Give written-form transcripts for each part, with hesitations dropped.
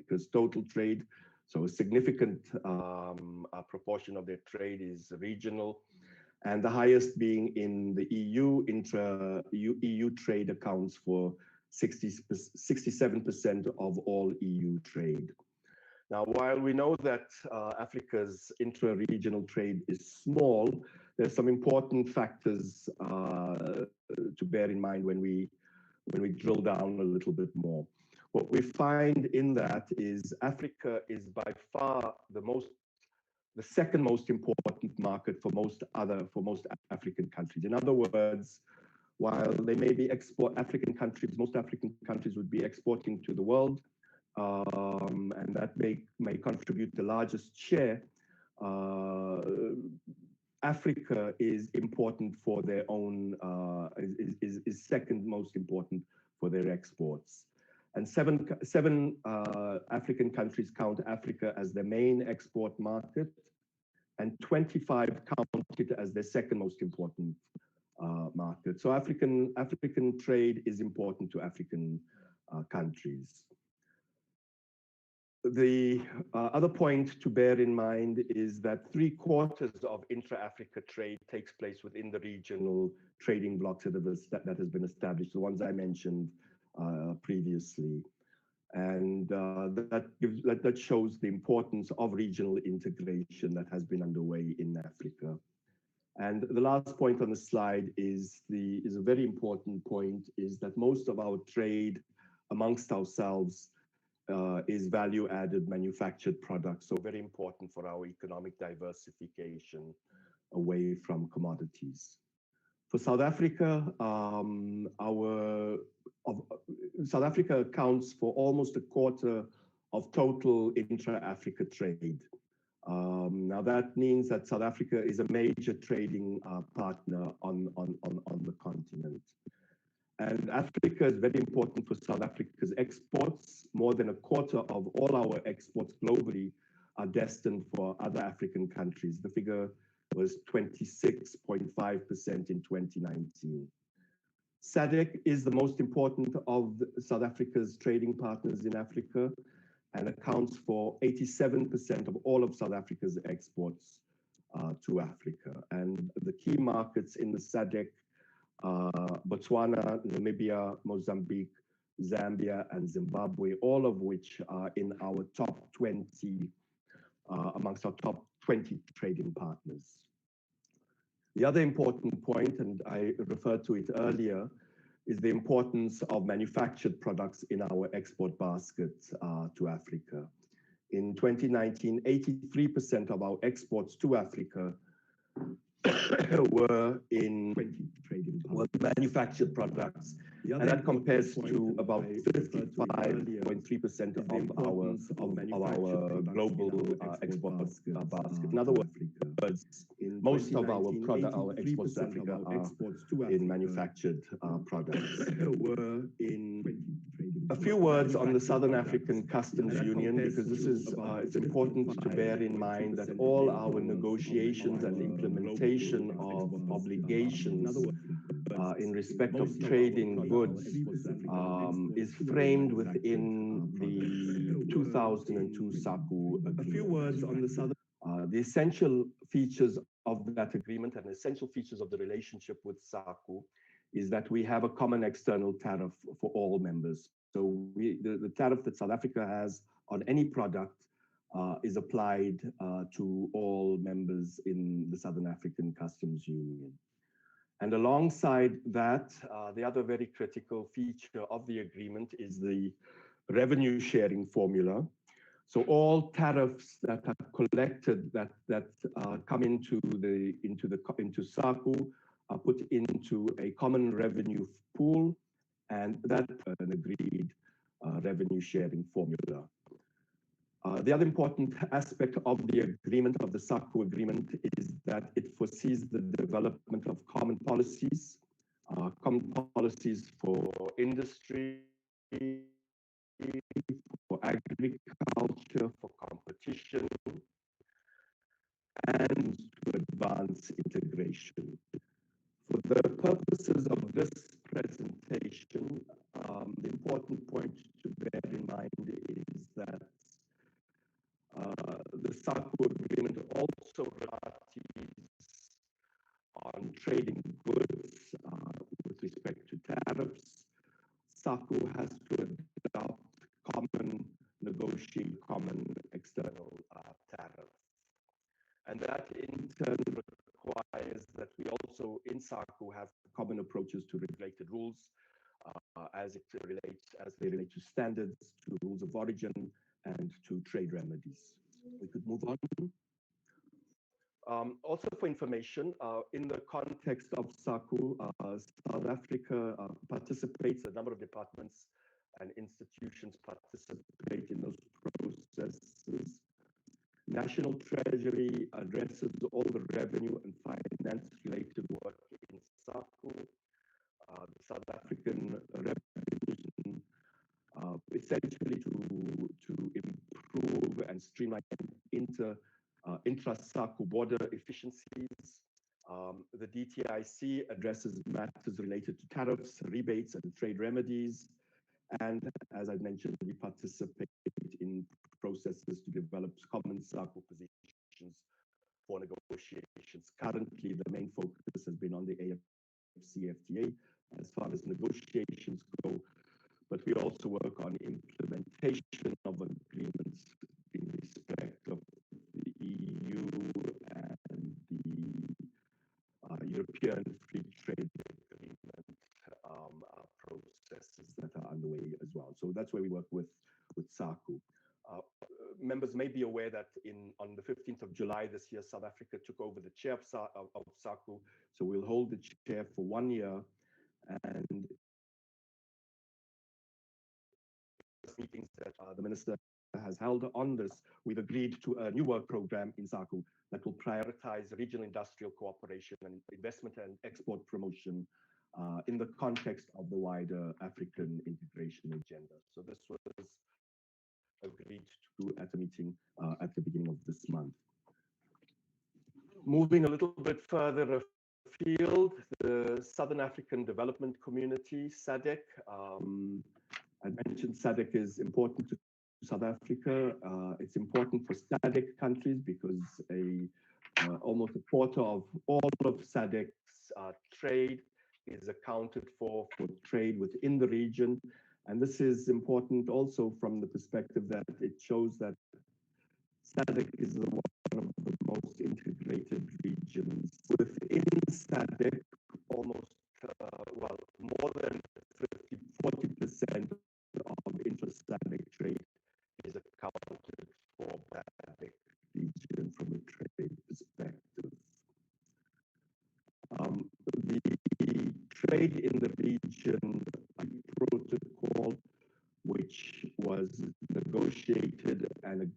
Africa's total trade. So a significant proportion of their trade is regional, and the highest being in the EU. EU trade accounts for 67% of all EU trade. Now, while we know that Africa's intra-regional trade is small, there's some important factors to bear in mind when we drill down a little bit more. What we find in that is Africa is by far the second most important market for most African countries. In other words, while they may be most African countries would be exporting to the world, and that may contribute the largest share. Africa is important for their own, is second most important for their exports. And seven African countries count Africa as their main export market, and 25 count it as their second most important market. So African trade is important to African countries. The other point to bear in mind is that 3/4 of intra-Africa trade takes place within the regional trading blocks that has been established, the ones I mentioned previously. And that shows the importance of regional integration that has been underway in Africa. And the last point on the slide is a very important point, is that most of our trade amongst ourselves is value-added manufactured products, so very important for our economic diversification away from commodities. For South Africa, South Africa accounts for almost 1/4 of total intra-Africa trade. Now that means that South Africa is a major trading partner on the continent. And Africa is very important for South Africa's exports. More than 1/4 of all our exports globally are destined for other African countries. The figure was 26.5% in 2019. SADIQ is the most important of South Africa's trading partners in Africa and accounts for 87% of all of South Africa's exports to Africa. And the key markets in the SADIQ, Botswana, Namibia, Mozambique, Zambia, and Zimbabwe, all of which are in our top 20, amongst our top 20 trading partners. The other important point, and I referred to it earlier, is the importance of manufactured products in our export basket to Africa. In 2019, 83% of our exports to Africa were in manufactured products, and that compares to about 55.3% of our global export basket. In other words, most of our exports to Africa are in manufactured products. A few words on the Southern African Customs Union, because this is it's important to bear in mind that all our negotiations and implementation of obligations in respect of trading goods is framed within the 2002 SADIQ agreement. A few words on the Southern. The essential features of that agreement and essential features of the relationship with SADIQ is that we have a common external tariff for all members. So the tariff that South Africa has on any product is applied to all members in the Southern African Customs Union. And alongside that, the other very critical feature of the agreement is the revenue sharing formula. So all tariffs that are collected that come into SADIQ are put into a common revenue pool, and that's an agreed revenue sharing formula. The other important aspect of the agreement, of the SADIQ agreement, is that it foresees the development of common policies for industry, for agriculture, for competition, and to advance integration. For the purposes of this presentation, the important point to bear in mind is that SADQ agreement also relies on trading goods with respect to tariffs. SADQ has to adopt negotiate common external tariffs. And that in turn requires that we also in SADQ have common approaches to regulated rules as they relate to standards, to rules of origin, and to trade remedies. We could move on. Also for information, in the context of SADQ, South Africa participates, a number of departments and institutions participate in those processes. National Treasury addresses all the revenue and finance-related work in SADQ. The South African revenue essentially to improve and streamline intra-SADQ border efficiencies. The DTIC addresses matters related to tariffs, rebates, and trade remedies. And as I mentioned, we participate in processes to develop common SADQ positions for negotiations. Currently, the main focus has been on the AFCFTA as far as negotiations go, but we also work on implementation of agreements in respect of the EU and the European Free Trade Agreement processes that are underway as well. So that's where we work with SADQ. Members may be aware that on the 15th of July this year, South Africa took over the chair of SADQ. So we'll hold the chair for 1 year, and meetings that the minister has held on this, we've agreed to a new work program in SADQ that will prioritize regional industrial cooperation and investment and export promotion in the context of the wider African integration agenda. So this was agreed to at a meeting at the beginning of this month. Moving a little bit further afield, the Southern African Development Community, SADC. I mentioned SADC is important to South Africa. It's important for SADC countries because almost a quarter of all of SADC's trade is accounted for trade within the region. And this is important also from the perspective that it shows that SADC is one of the most integrated regions. Within SADC, almost, more than 40% of intra-SADC trade is accounted for by SADC region from a trade perspective. The trade in the region protocol, which was negotiated and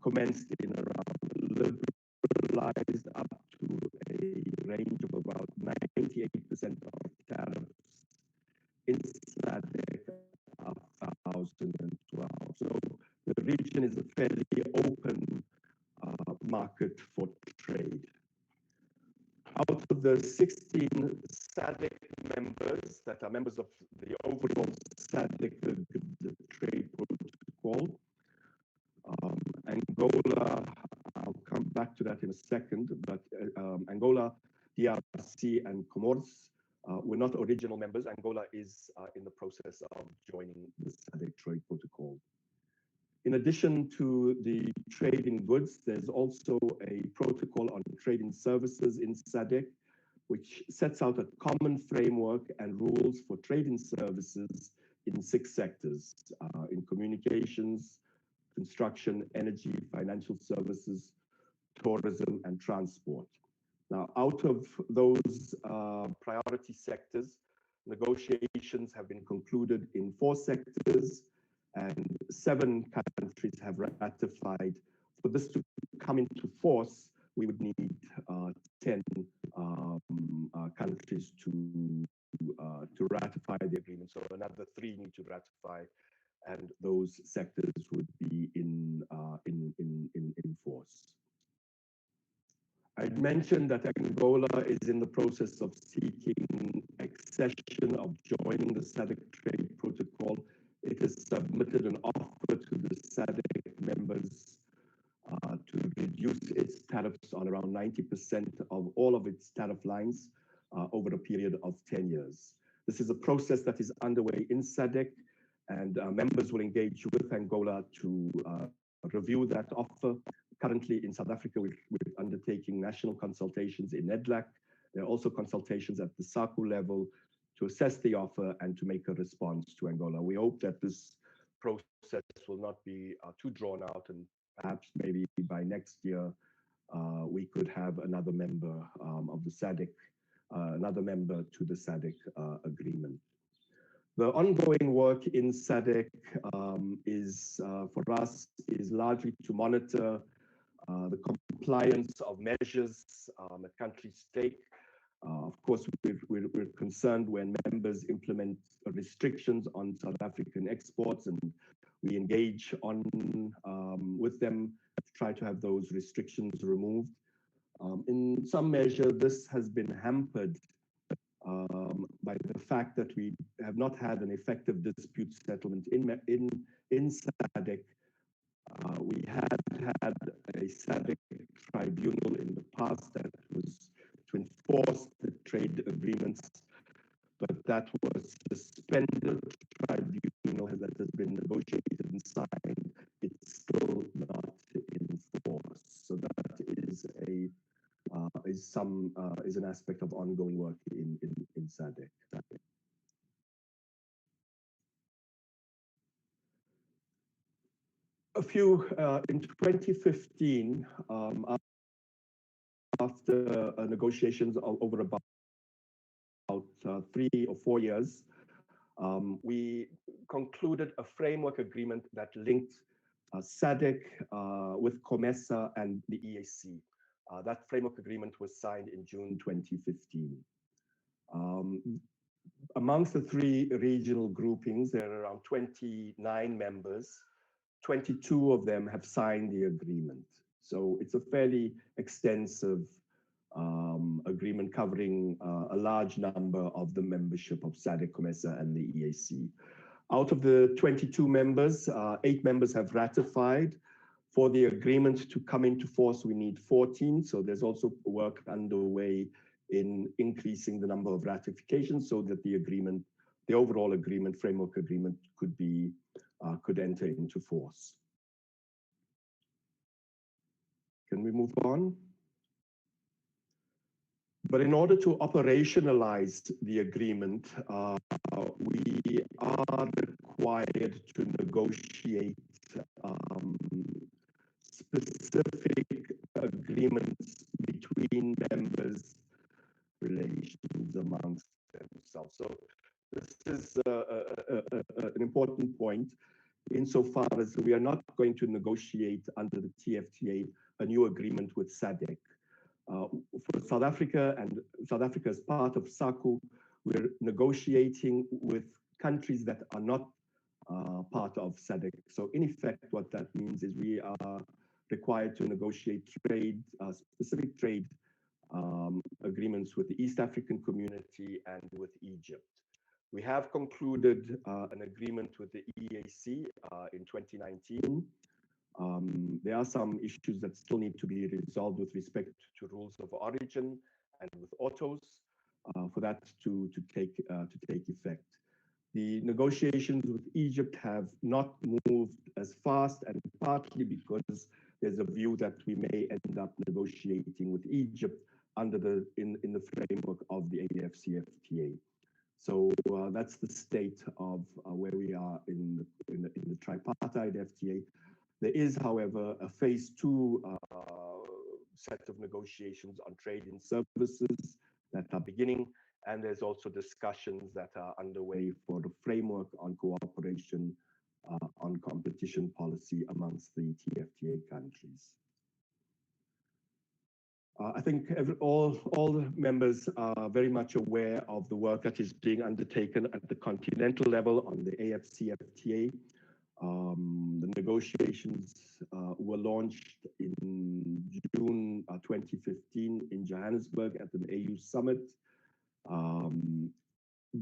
commenced in around liberalized up to a range of about 98% of tariffs in SADC of 2012. So the region is a fairly open market for trade. Out of the 16 SADC members that are members of the overall SADC, the trade protocol, Angola, I'll come back to that in a second, but Angola, DRC, and Comoros were not original members. Angola is in the process of joining the SADC trade protocol. In addition to the trade in goods, there's also a protocol on trade in services in SADC, which sets out a common framework and rules for trade in services in 6 sectors, in communications, construction, energy, financial services, tourism, and transport. Now, out of those priority sectors, negotiations have been concluded in 4 sectors, and 7 countries have ratified. For this to come into force, we would need 10 countries to ratify the agreement. So another 3 need to ratify, and those sectors would be in force. I mentioned that Angola is in the process of seeking accession of joining the SADC trade protocol. It has submitted an offer to the SADC members to reduce its tariffs on around 90% of all of its tariff lines over a period of 10 years. This is a process that is underway in SADC, and members will engage with Angola to review that offer. Currently in South Africa, we're undertaking national consultations in NEDLAC. There are also consultations at the SACU level to assess the offer and to make a response to Angola. We hope that this process will not be too drawn out, and perhaps maybe by next year we could have another member of the SADC, another member to the SADC agreement. The ongoing work in SADC is, for us, is largely to monitor the compliance of measures at country stake. Of course, we're concerned when members implement restrictions on South African exports, and we engage on with them to try to have those restrictions removed. In some measure, this has been hampered by the fact that we have not had an effective dispute settlement in SADC. We had a SADC tribunal in the past that was to enforce the trade agreements, but that was suspended. Tribunal that has been negotiated and signed, it's still not in force. So that is an aspect of ongoing work in SADC. A few in 2015, after negotiations over about 3 or 4 years, we concluded a framework agreement that linked SADC with COMESA and the EAC. That framework agreement was signed in June 2015. Amongst the 3 regional groupings, there are around 29 members. 22 of them have signed the agreement. So it's a fairly extensive agreement covering a large number of the membership of SADC, COMESA, and the EAC. Out of the 22 members, 8 members have ratified. For the agreement to come into force, we need 14. So there's also work underway in increasing the number of ratifications so that the agreement, the overall agreement, framework agreement, could enter into force. Can we move on? But in order to operationalize the agreement, we are required to negotiate specific agreements between members, relations amongst themselves. So this is an important point insofar as we are not going to negotiate under the TFTA a new agreement with SADC. For South Africa, and South Africa as part of SACU, we're negotiating with countries that are not part of SADC. So in effect, what that means is we are required to negotiate specific trade agreements with the East African community and with Egypt. We have concluded an agreement with the EAC in 2019. There are some issues that still need to be resolved with respect to rules of origin and with autos for that to take effect. The negotiations with Egypt have not moved as fast, and partly because there's a view that we may end up negotiating with Egypt under in the framework of the AFCFTA. So that's the state of where we are in the tripartite FTA. There is, however, a phase 2 set of negotiations on trade and services that are beginning, and there's also discussions that are underway for the framework on cooperation on competition policy amongst the TFTA countries. I think all the members are very much aware of the work that is being undertaken at the continental level on the AFCFTA. The negotiations were launched in June 2015 in Johannesburg at an AU summit.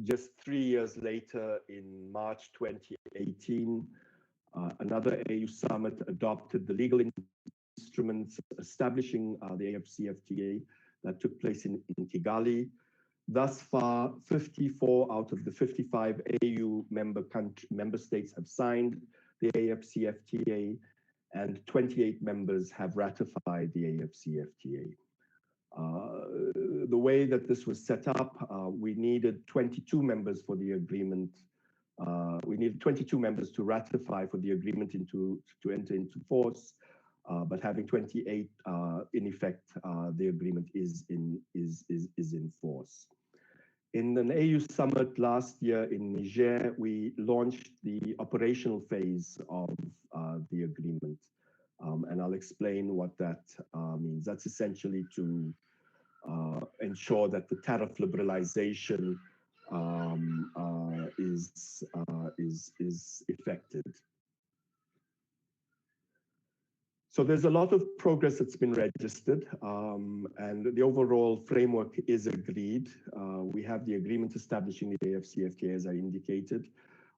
just 3 years later, in March 2018, another AU summit adopted the legal instruments establishing the AFCFTA that took place in Kigali. Thus far, 54 out of the 55 AU member states have signed the AFCFTA, and 28 members have ratified the AFCFTA. The way that this was set up, we needed 22 members for the agreement. We needed 22 members to ratify for the agreement to enter into force, but having 28, in effect, the agreement is in force. In an AU summit last year in Niger, we launched the operational phase of the agreement. And I'll explain what that means. That's essentially to ensure that the tariff liberalization is effected. So there's a lot of progress that's been registered, and the overall framework is agreed. We have the agreement establishing the AFCFTA, as I indicated.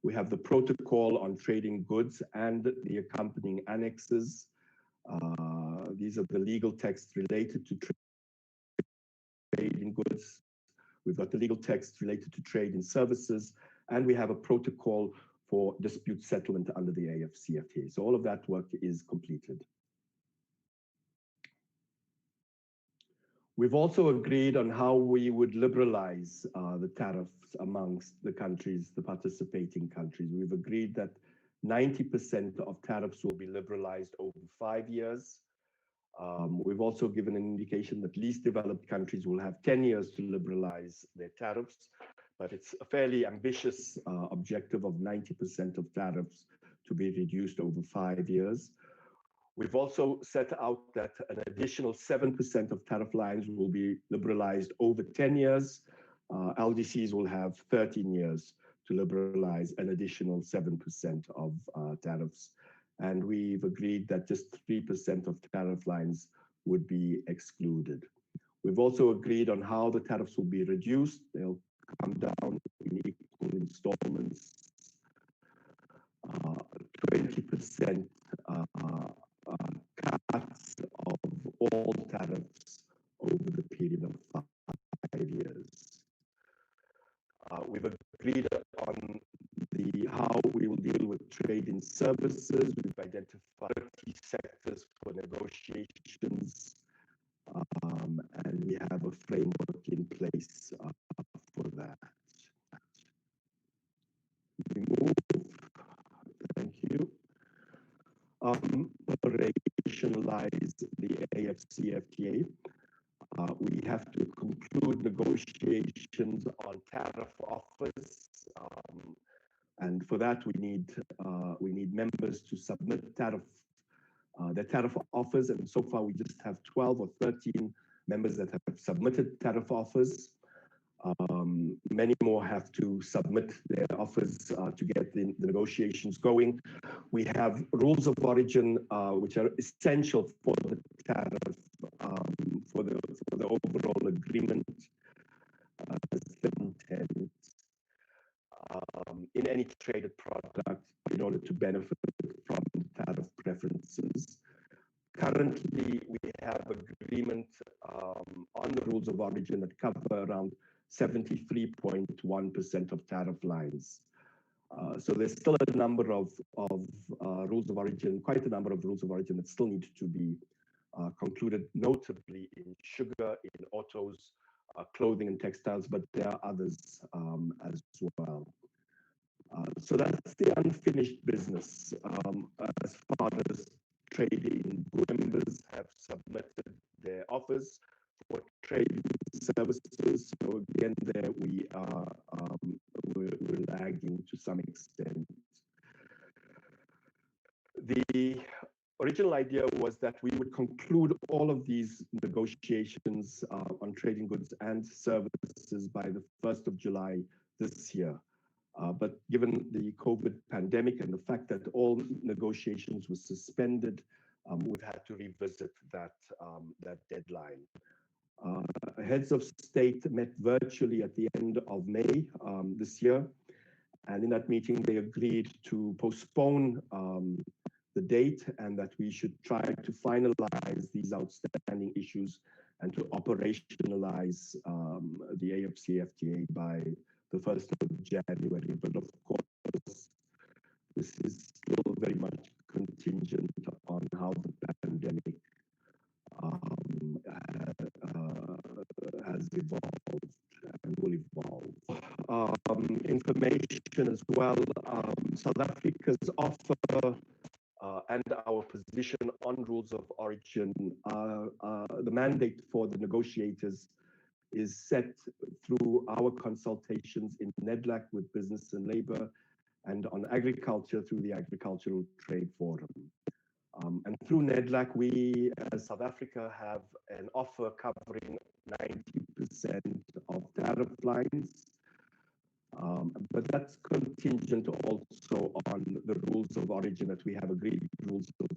We have the protocol on trading goods and the accompanying annexes. These are the legal texts related to trade in goods. We've got the legal text related to trade in services, and we have a protocol for dispute settlement under the AFCFTA. So all of that work is completed. We've also agreed on how we would liberalize the tariffs amongst the countries, the participating countries. We've agreed that 90% of tariffs will be liberalized over 5 years. We've also given an indication that least developed countries will have 10 years to liberalize their tariffs, but it's a fairly ambitious objective of 90% of tariffs to be reduced over 5 years. We've also set out that an additional 7% of tariff lines will be liberalized over 10 years. LDCs will have 13 years to liberalize an additional 7% of tariffs. And we've agreed that just 3% of tariff lines would be excluded. We've also agreed on how the tariffs will be reduced. They'll come down in equal installments, 20% cuts of all tariffs over the period of 5 years. We've agreed on how we will deal with trade in services. We've identified key sectors for negotiations, and we have a framework in place for that. We move. Thank you. Operationalize the AFCFTA. We have to conclude negotiations on tariff offers, and for that we need members to submit their tariff offers. And so far we just have 12 or 13 members that have submitted tariff offers. Many more have to submit their offers to get the negotiations going. We have rules of origin which are essential for the tariff, for the overall agreement content in any traded product in order to benefit from tariff preferences. Currently, we have agreement on the rules of origin that cover around 73.1% of tariff lines. So there's still a number of rules of origin, quite a number of rules of origin that still need to be concluded, notably in sugar, in autos, clothing and textiles, but there are others as well. So that's the unfinished business. As far as trading members have submitted their offers for trade services. So again, there we are we're lagging to some extent. The original idea was that we would conclude all of these negotiations on trading goods and services by the 1st of July this year. But given the COVID pandemic and the fact that all negotiations were suspended, we've had to revisit that deadline. Heads of state met virtually at the end of May this year. And in that meeting, they agreed to postpone the date and that we should try to finalize these outstanding issues and to operationalize the AFCFTA by the 1st of January. But of course, this is still very much contingent on how the pandemic has evolved and will evolve. Information as well. South Africa's offer and our position on rules of origin, the mandate for the negotiators is set through our consultations in NEDLAC with business and labor, and on agriculture through the Agricultural Trade Forum. And through NEDLAC, we as South Africa have an offer covering 90% of tariff lines. But that's contingent also on the rules of origin that we have agreed. Rules of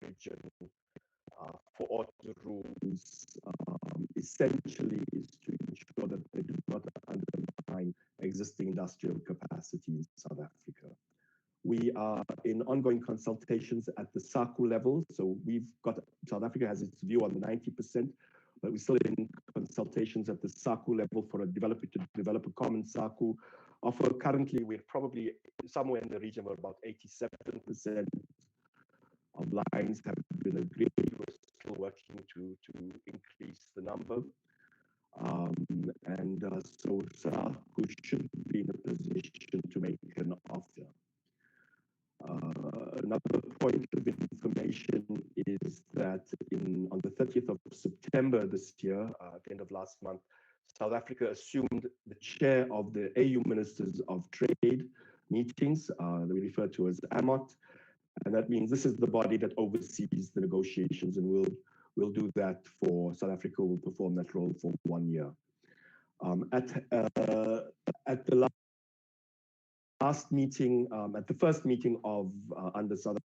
origin for auto rules essentially is to ensure that they do not undermine existing industrial capacity in South Africa. We are in ongoing consultations at the SADIQ level. So South Africa has its view on the 90%, but we're still in consultations at the SADIQ level for a developer to develop a common SADIQ offer. Currently, we're probably somewhere in the region of about 87% of lines have been agreed. We're still working to increase the number. So SADIQ should be in a position to make an offer. Another point of information is that on the 30th of September this year, at the end of last month, South Africa assumed the chair of the AU Ministers of Trade meetings that we refer to as AMOT. And that means this is the body that oversees the negotiations, and we'll do that for South Africa. Will perform that role for 1 year. At the last meeting, at the first meeting of under South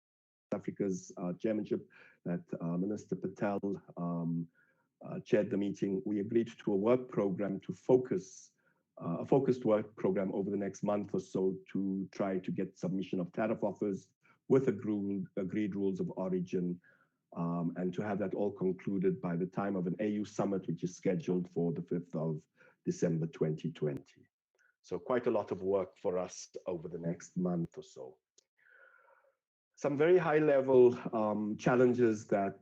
Africa's chairmanship, that Minister Patel chaired the meeting, we agreed to a work program to a focused work program over the next month or so to try to get submission of tariff offers with agreed rules of origin, and to have that all concluded by the time of an AU summit, which is scheduled for the 5th of December 2020. So quite a lot of work for us over the next month or so. Some very high-level challenges that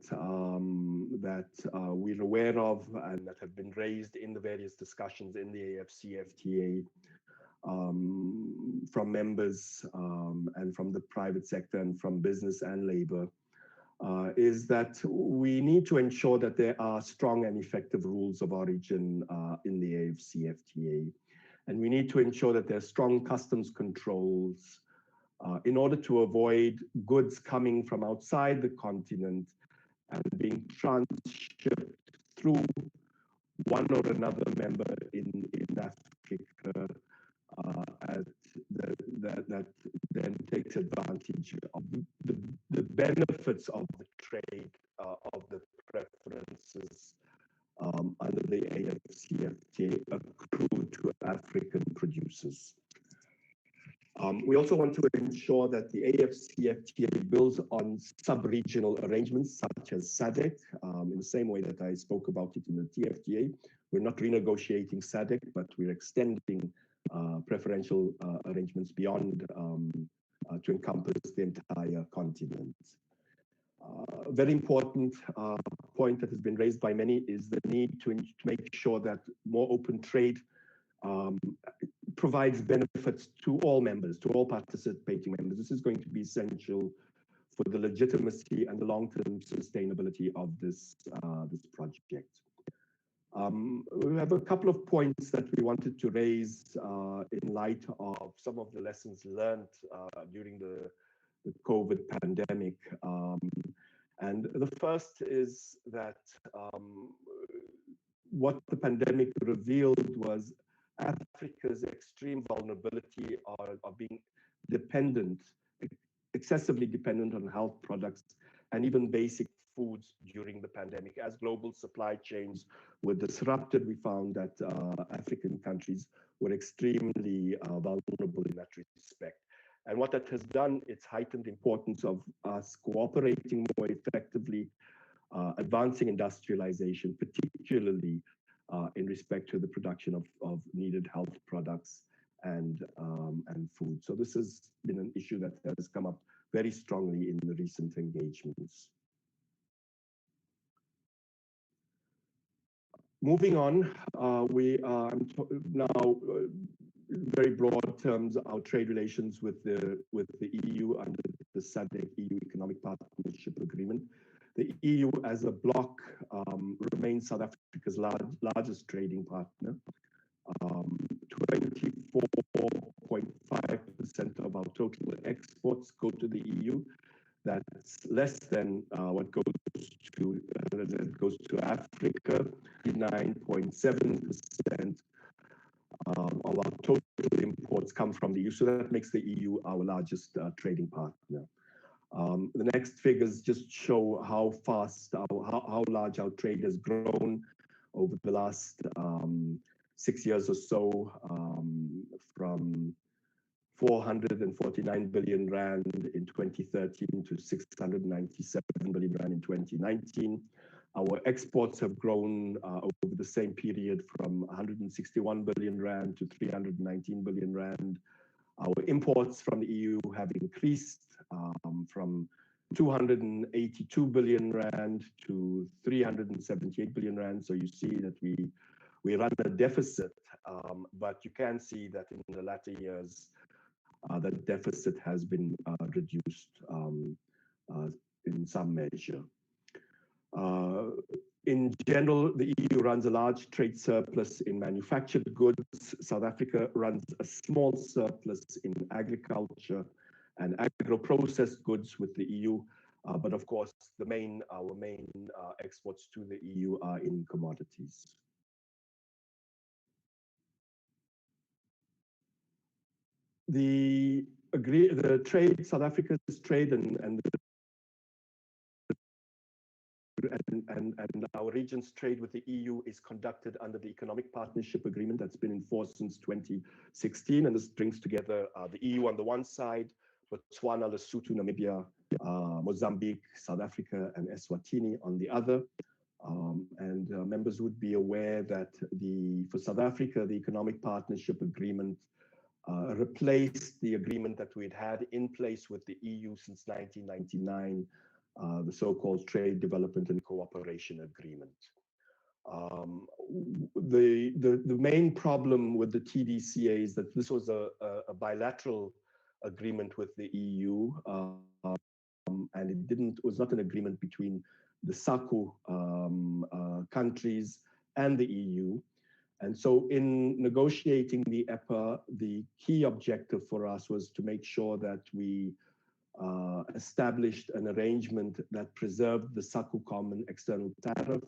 we're aware of and that have been raised in the various discussions in the AFCFTA from members and from the private sector and from business and labor is that we need to ensure that there are strong and effective rules of origin in the AFCFTA. And we need to ensure that there are strong customs controls in order to avoid goods coming from outside the continent and being transshipped through one or another member in Africa that then takes advantage of the benefits of the trade, of the preferences under the AFCFTA accrue to African producers. We also want to ensure that the AFCFTA builds on sub-regional arrangements such as SADIQ, in the same way that I spoke about it in the TFTA. We're not renegotiating SADIQ, but we're extending preferential arrangements beyond to encompass the entire continent. A very important point that has been raised by many is the need to make sure that more open trade provides benefits to all members, to all participating members. This is going to be essential for the legitimacy and the long-term sustainability of this project. We have a couple of points that we wanted to raise in light of some of the lessons learned during the COVID pandemic. And the first is that what the pandemic revealed was Africa's extreme vulnerability of being dependent, excessively dependent on health products and even basic foods during the pandemic. As global supply chains were disrupted, we found that African countries were extremely vulnerable in that respect. And what that has done, it's heightened the importance of us cooperating more effectively, advancing industrialization, particularly in respect to the production of needed health products and food. So this has been an issue that has come up very strongly in the recent engagements. Moving on, we are now very broad terms our trade relations with the EU under the SADIQ EU Economic Partnership Agreement. The EU as a bloc remains South Africa's largest trading partner. 24.5% of our total exports go to the EU. That's less than what goes to Africa. 9.7% of our total imports come from the EU, so that makes the EU our largest trading partner. The next figures just show how fast, how large our trade has grown over the last 6 years or so, from 449 billion rand in 2013 to 697 billion rand in 2019. Our exports have grown over the same period from 161 billion rand to 319 billion rand. Our imports from the EU have increased from 282 billion rand to 378 billion rand. So you see that we run a deficit, but you can see that in the latter years, that deficit has been reduced in some measure. In general, the EU runs a large trade surplus in manufactured goods. South Africa runs a small surplus in agriculture and agro-processed goods with the EU. But of course, our main exports to the EU are in commodities. The trade, South Africa's trade and our region's trade with the EU is conducted under the Economic Partnership Agreement that's been in force since 2016. And this brings together the EU on the one side, Botswana, Lesotho, Namibia, Mozambique, South Africa, and Eswatini on the other. Members would be aware that for South Africa, the Economic Partnership Agreement replaced the agreement that we'd had in place with the EU since 1999, the so-called Trade Development and Cooperation Agreement. The main problem with the TDCA is that this was a bilateral agreement with the EU, and it was not an agreement between the SACU countries and the EU. And so in negotiating the EPA, the key objective for us was to make sure that we established an arrangement that preserved the SACU common external tariff,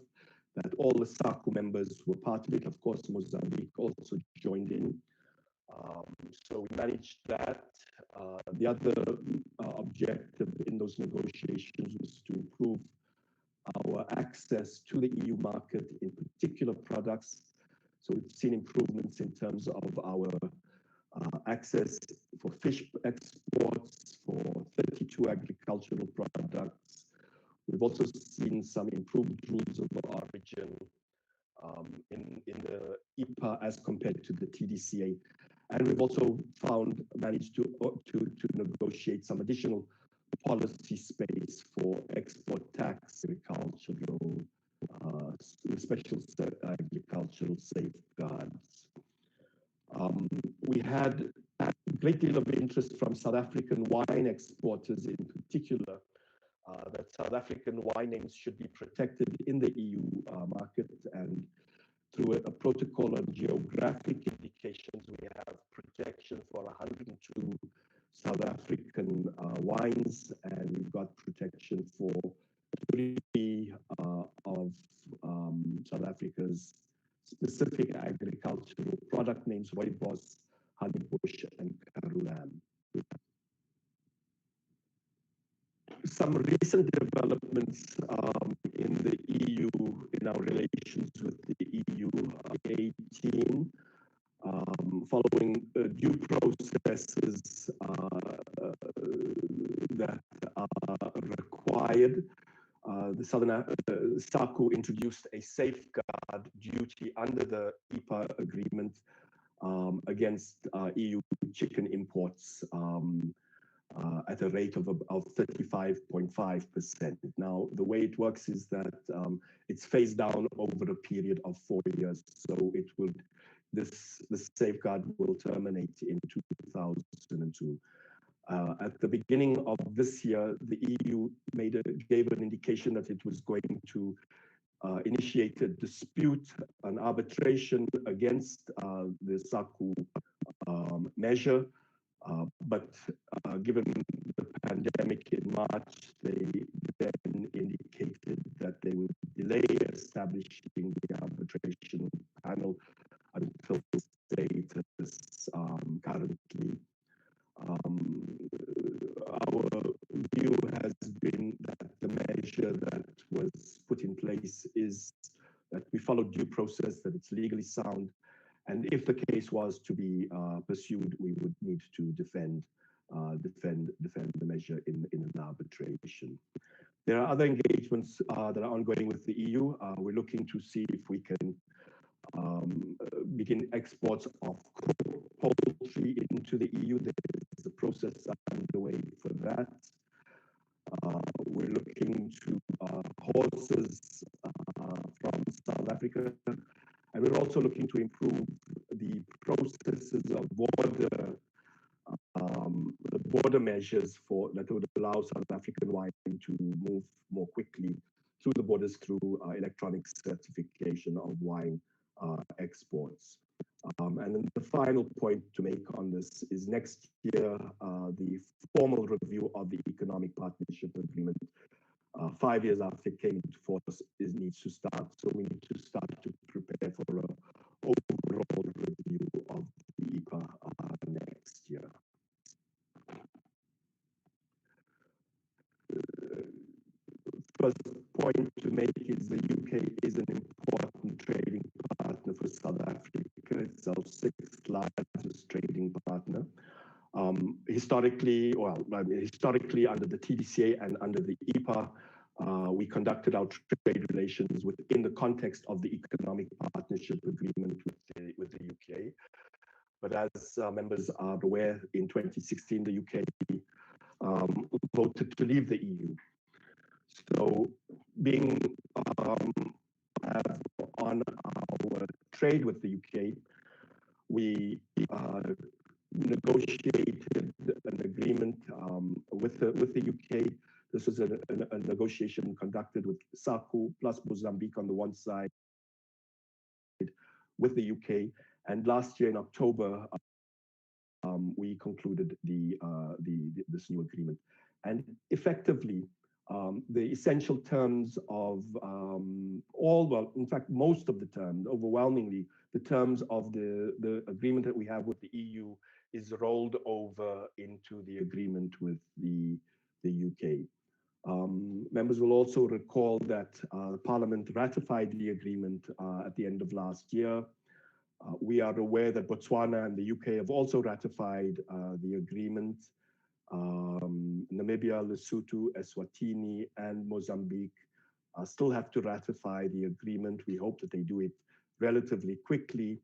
that all the SACU members were part of it. Of course, Mozambique also joined in. So we managed that. The other objective in those negotiations was to improve our access to the EU market in particular products. So we've seen improvements in terms of our access for fish exports, for 32 agricultural products. We've also seen some improved rules of origin in the EPA as compared to the TDCA. And we've also managed to negotiate some additional policy space for export tax, agricultural, special agricultural safeguards. We had a great deal of interest from South African wine exporters in particular, that South African wine names should be protected in the EU market, and through a protocol on geographic indications, we have protection for 102 South African wines, and we've got protection for 3 of South Africa's specific agricultural product names: Rooibos, Honeybush, and Karulam. some recent developments in the EU, in our relations with the EU, 18, following due processes that are required. The SADIQ introduced a safeguard duty under the EPA agreement against EU chicken imports at a rate of 35.5%. Now, the way it works is that it's phased down over a period of 4 years. So it would, this safeguard will terminate in 2002. At the beginning of this year, the EU gave an indication that it was going to initiate a dispute, an arbitration against the SADIQ measure. But given the pandemic in March, they then indicated that they would delay establishing the arbitration panel until the status currently. Our view has been that the measure that was put in place is that we followed due process, that it's legally sound, and if the case was to be pursued, we would need to defend the measure in an arbitration. There are other engagements that are ongoing with the EU. We're looking to see if we can begin exports of poultry into the EU. There's a process underway for that. We're looking to horses from South Africa, and we're also looking to improve the processes of border measures that would allow South African wine to move more quickly through the borders through electronic certification of wine exports. And then the final point to make on this is next year, the formal review of the Economic Partnership Agreement, 5 years after it came into force, needs to start. So we need to start to prepare for an overall review of the EPA next year. First point to make is the UK is an important trading partner for South Africa. It's our 6th largest trading partner. Historically under the TDCA and under the EPA, we conducted our trade relations within the context of the Economic Partnership Agreement with the UK. But as members are aware, in 2016, the UK voted to leave the EU. So being on our trade with the UK, we negotiated an agreement with the UK. This was a negotiation conducted with SADIQ plus Mozambique on the one side with the UK. And last year in October, we concluded this new agreement. And effectively, the essential terms of in fact, most of the terms, overwhelmingly, the terms of the agreement that we have with the EU is rolled over into the agreement with the UK. Members will also recall that Parliament ratified the agreement at the end of last year. We are aware that Botswana and the UK have also ratified the agreement. Namibia, Lesotho, Eswatini, and Mozambique still have to ratify the agreement. We hope that they do it relatively quickly.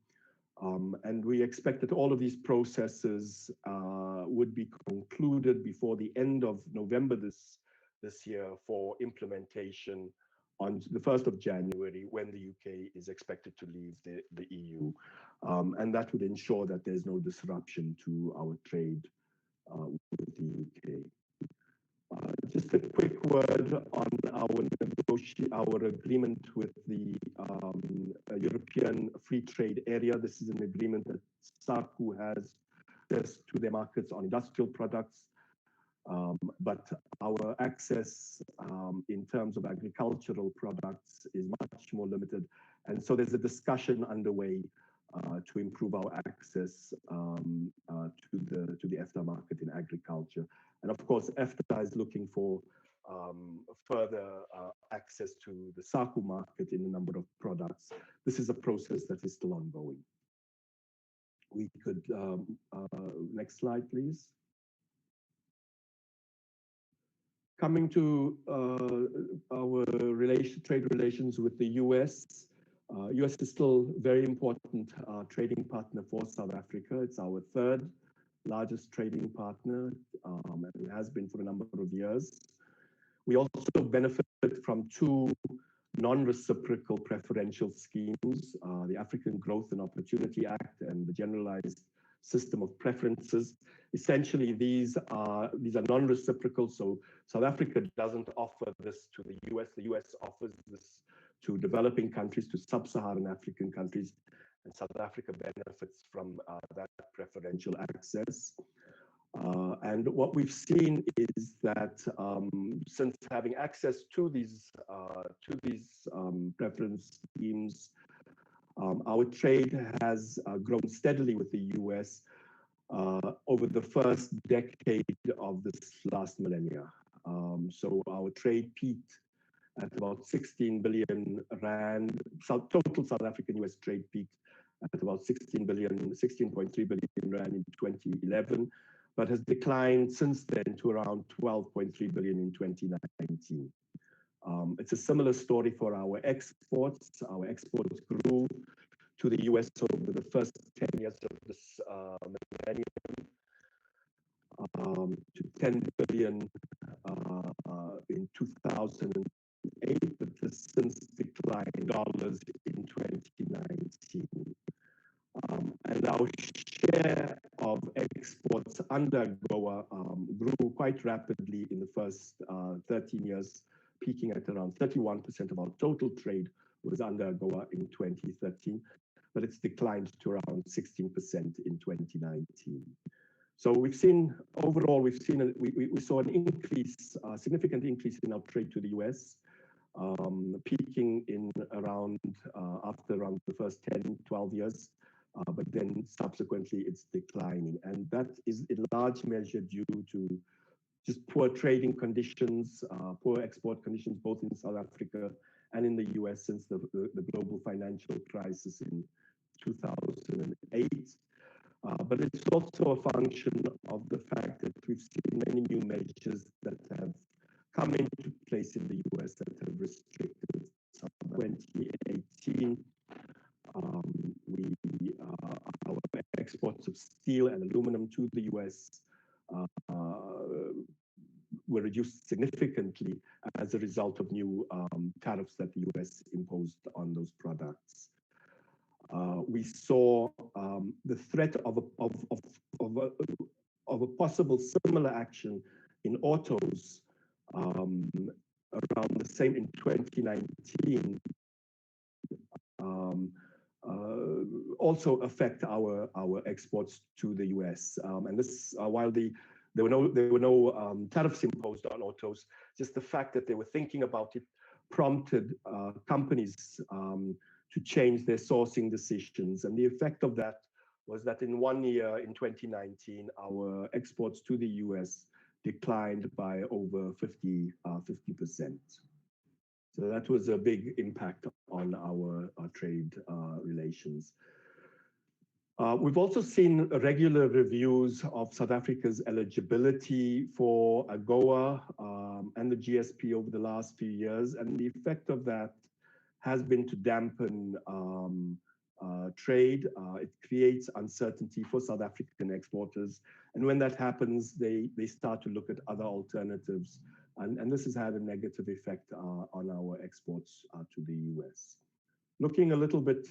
And we expect that all of these processes would be concluded before the end of November this year for implementation on the 1st of January, when the UK is expected to leave the EU. And that would ensure that there's no disruption to our trade with the UK. Just a quick word on our agreement with the European Free Trade Area. This is an agreement that SADIQ has access to their markets on industrial products, but our access in terms of agricultural products is much more limited. And so there's a discussion underway to improve our access to the EFTA market in agriculture. And of course, EFTA is looking for further access to the SADIQ market in a number of products. This is a process that is still ongoing. We could, next slide, please. Coming to our trade relations with the US. US is still a very important trading partner for South Africa. It's our third largest trading partner, and it has been for a number of years. We also benefit from two non-reciprocal preferential schemes, the African Growth and Opportunity Act and the Generalized System of Preferences. Essentially, these are non-reciprocal, so South Africa doesn't offer this to the US. The US offers this to developing countries, to sub-Saharan African countries, and South Africa benefits from that preferential access. And what we've seen is that since having access to these preference schemes, our trade has grown steadily with the US over the first decade of this last millennia. So our trade peaked at about 16 billion rand. Total South African-US trade peaked at about 16.3 billion rand in 2011, but has declined since then to around 12.3 billion in 2019. It's a similar story for our exports. Our exports grew to the US over the first 10 years of this millennium to 10 billion in 2008, but has since declined dollars in 2019. And our share of exports under AGOA grew quite rapidly in the first 13 years, peaking at around 31% of our total trade was under AGOA in 2013, but it's declined to around 16% in 2019. So we've seen, overall, we saw an increase, a significant increase in our trade to the US, peaking in around, after around the first 10, 12 years, but then subsequently it's declining. And that is in large measure due to just poor trading conditions, poor export conditions, both in South Africa and in the US since the global financial crisis in 2008. But it's also a function of the fact that we've seen many new measures that have come into place in the US that have restricted some. 2018, our exports of steel and aluminum to the US were reduced significantly as a result of new tariffs that the US imposed on those products. We saw the threat of a possible similar action in autos around the same in 2019, also affect our exports to the US. And this, while there were no tariffs imposed on autos, just the fact that they were thinking about it prompted companies to change their sourcing decisions. And the effect of that was that in 1 year, in 2019, our exports to the US declined by over 50%. So that was a big impact on our trade relations. We've also seen regular reviews of South Africa's eligibility for AGOA and the GSP over the last few years, and the effect of that has been to dampen trade. It creates uncertainty for South African exporters, and when that happens, they start to look at other alternatives, and this has had a negative effect on our exports to the US. Looking a little bit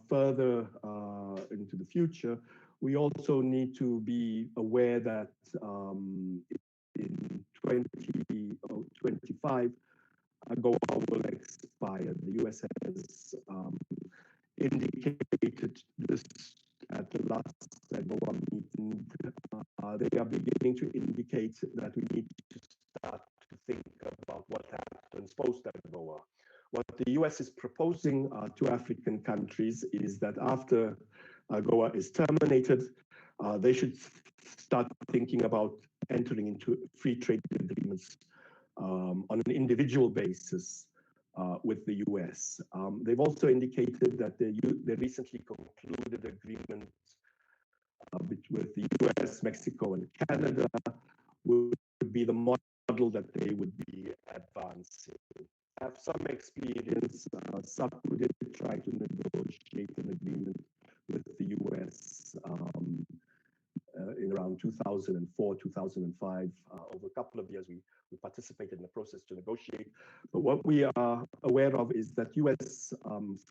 further into the future, we also need to be aware that in 2025, AGOA will expire. The US has indicated this at the last AGOA meeting. They are beginning to indicate that we need to start to think about what happens post-AGOA. What the US is proposing to African countries is that after AGOA is terminated, they should start thinking about entering into free trade agreements on an individual basis with the US. They've also indicated that they recently concluded agreements with the US, Mexico, and Canada would be the model that they would be advancing. Have some experience. SADIQ did try to negotiate an agreement with the US in around 2004, 2005. Over a couple of years, we participated in the process to negotiate. But what we are aware of is that US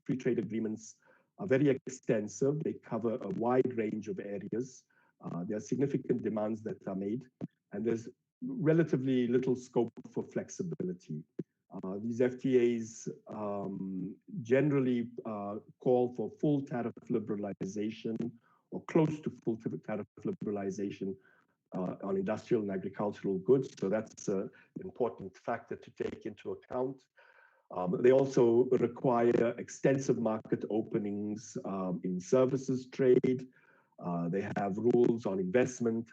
free trade agreements are very extensive. They cover a wide range of areas. There are significant demands that are made, and there's relatively little scope for flexibility. These FTAs generally call for full tariff liberalization or close to full tariff liberalization on industrial and agricultural goods. So that's an important factor to take into account. They also require extensive market openings in services trade. They have rules on investment,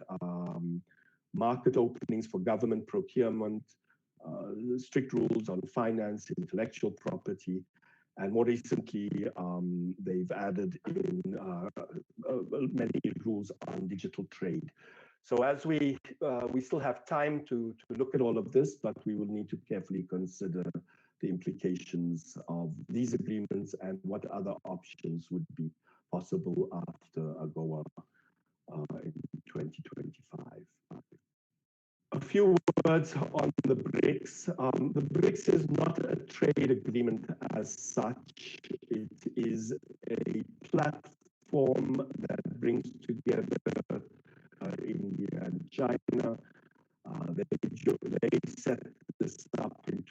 market openings for government procurement, strict rules on finance, intellectual property, and more recently, they've added in many rules on digital trade. So as we still have time to look at all of this, but we will need to carefully consider the implications of these agreements and what other options would be possible after AGOA in 2025. A few words on the BRICS. The BRICS is not a trade agreement as such. It is a platform that brings together India and China. They set this up in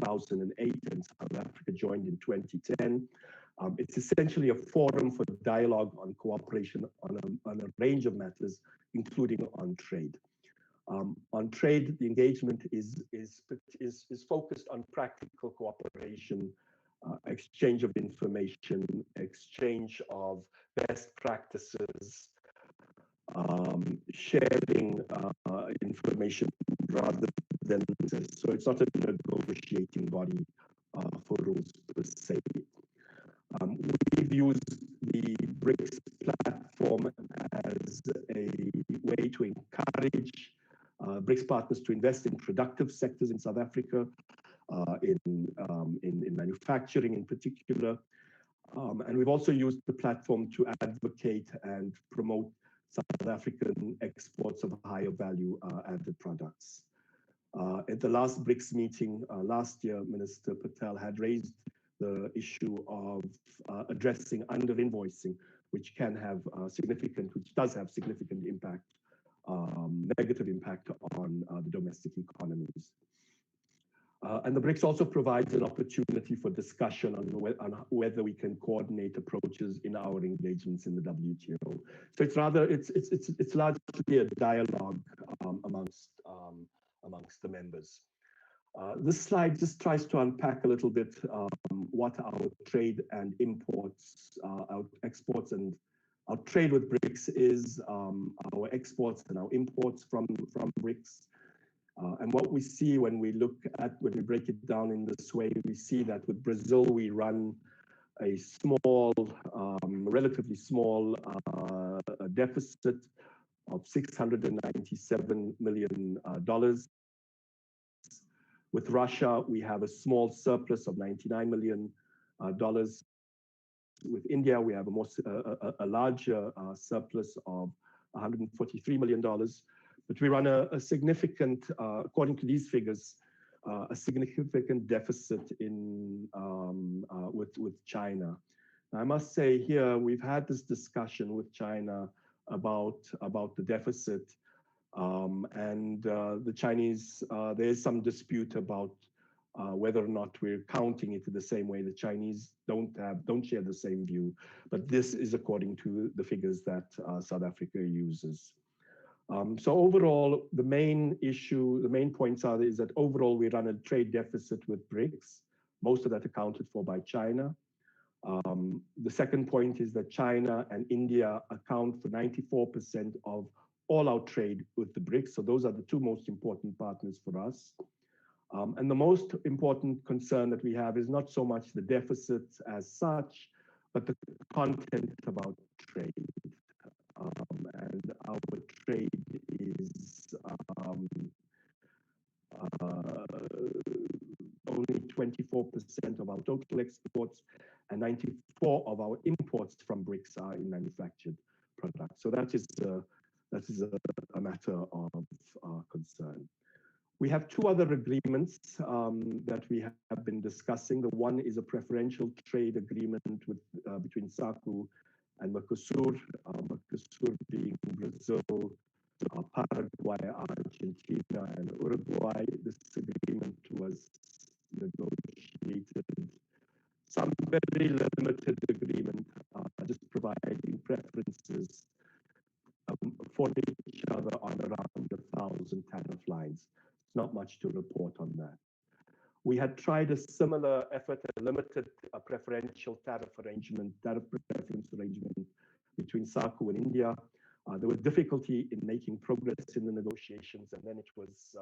2008 and South Africa joined in 2010. It's essentially a forum for dialogue on cooperation on a range of matters, including on trade. On trade, the engagement is focused on practical cooperation, exchange of information, exchange of best practices, sharing information rather than, so it's not a negotiating body for rules per se. We've used the BRICS platform as a way to encourage BRICS partners to invest in productive sectors in South Africa, in manufacturing in particular. And we've also used the platform to advocate and promote South African exports of higher value added products. At the last BRICS meeting last year, Minister Patel had raised the issue of addressing under-invoicing, which does have significant impact, negative impact on the domestic economies. And the BRICS also provides an opportunity for discussion on whether we can coordinate approaches in our engagements in the WTO. So it's largely a dialogue amongst the members. This slide just tries to unpack a little bit what our trade and imports, our exports and our trade with BRICS is, our exports and our imports from BRICS. And what we see when we break it down in this way, we see that with Brazil, we run a small, relatively small deficit of $697 million. With Russia, we have a small surplus of $99 million. With India, we have a larger surplus of $143 million. But we run a significant, according to these figures, a significant deficit with China. Now, I must say here, we've had this discussion with China about the deficit, and the Chinese, there is some dispute about whether or not we're counting it the same way. The Chinese don't share the same view, but this is according to the figures that South Africa uses. So overall, the main points is that overall we run a trade deficit with BRICS, most of that accounted for by China. The second point is that China and India account for 94% of all our trade with the BRICS. So those are the two most important partners for us. And the most important concern that we have is not so much the deficit as such, but the content about trade. And our trade is only 24% of our total exports, and 94% of our imports from BRICS are in manufactured products. So that is a matter of concern. We have two other agreements that we have been discussing. The one is a preferential trade agreement with, between SADIQ and Mercosur, Mercosur being Brazil, Paraguay, Argentina, and Uruguay. This agreement was negotiated, some very limited agreement, just providing preferences for each other on around 1,000 tariff lines. It's not much to report on that. We had tried a similar effort, a limited preferential tariff preference arrangement between SADIQ and India. There was difficulty in making progress in the negotiations, and then it was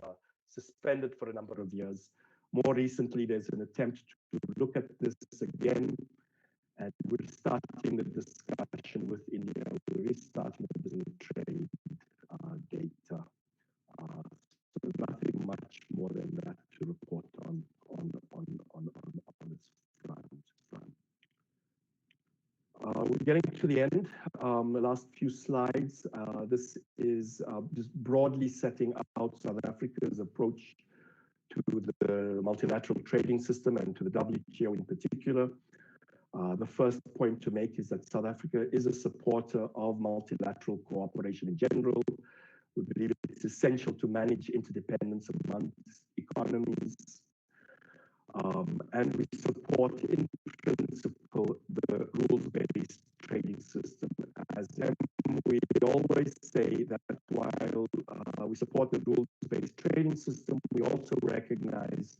suspended for a number of years. More recently, there's an attempt to look at this again, and we're starting the discussion with India. We're restarting the business trade data. So nothing much more than that to report on this front. We're getting to the end. The last few slides. This is just broadly setting out South Africa's approach to the multilateral trading system and to the WTO in particular. The first point to make is that South Africa is a supporter of multilateral cooperation in general. We believe it's essential to manage interdependence among economies. And we support, in principle, the rules-based trading system. As we always say that while we support the rules-based trading system, we also recognize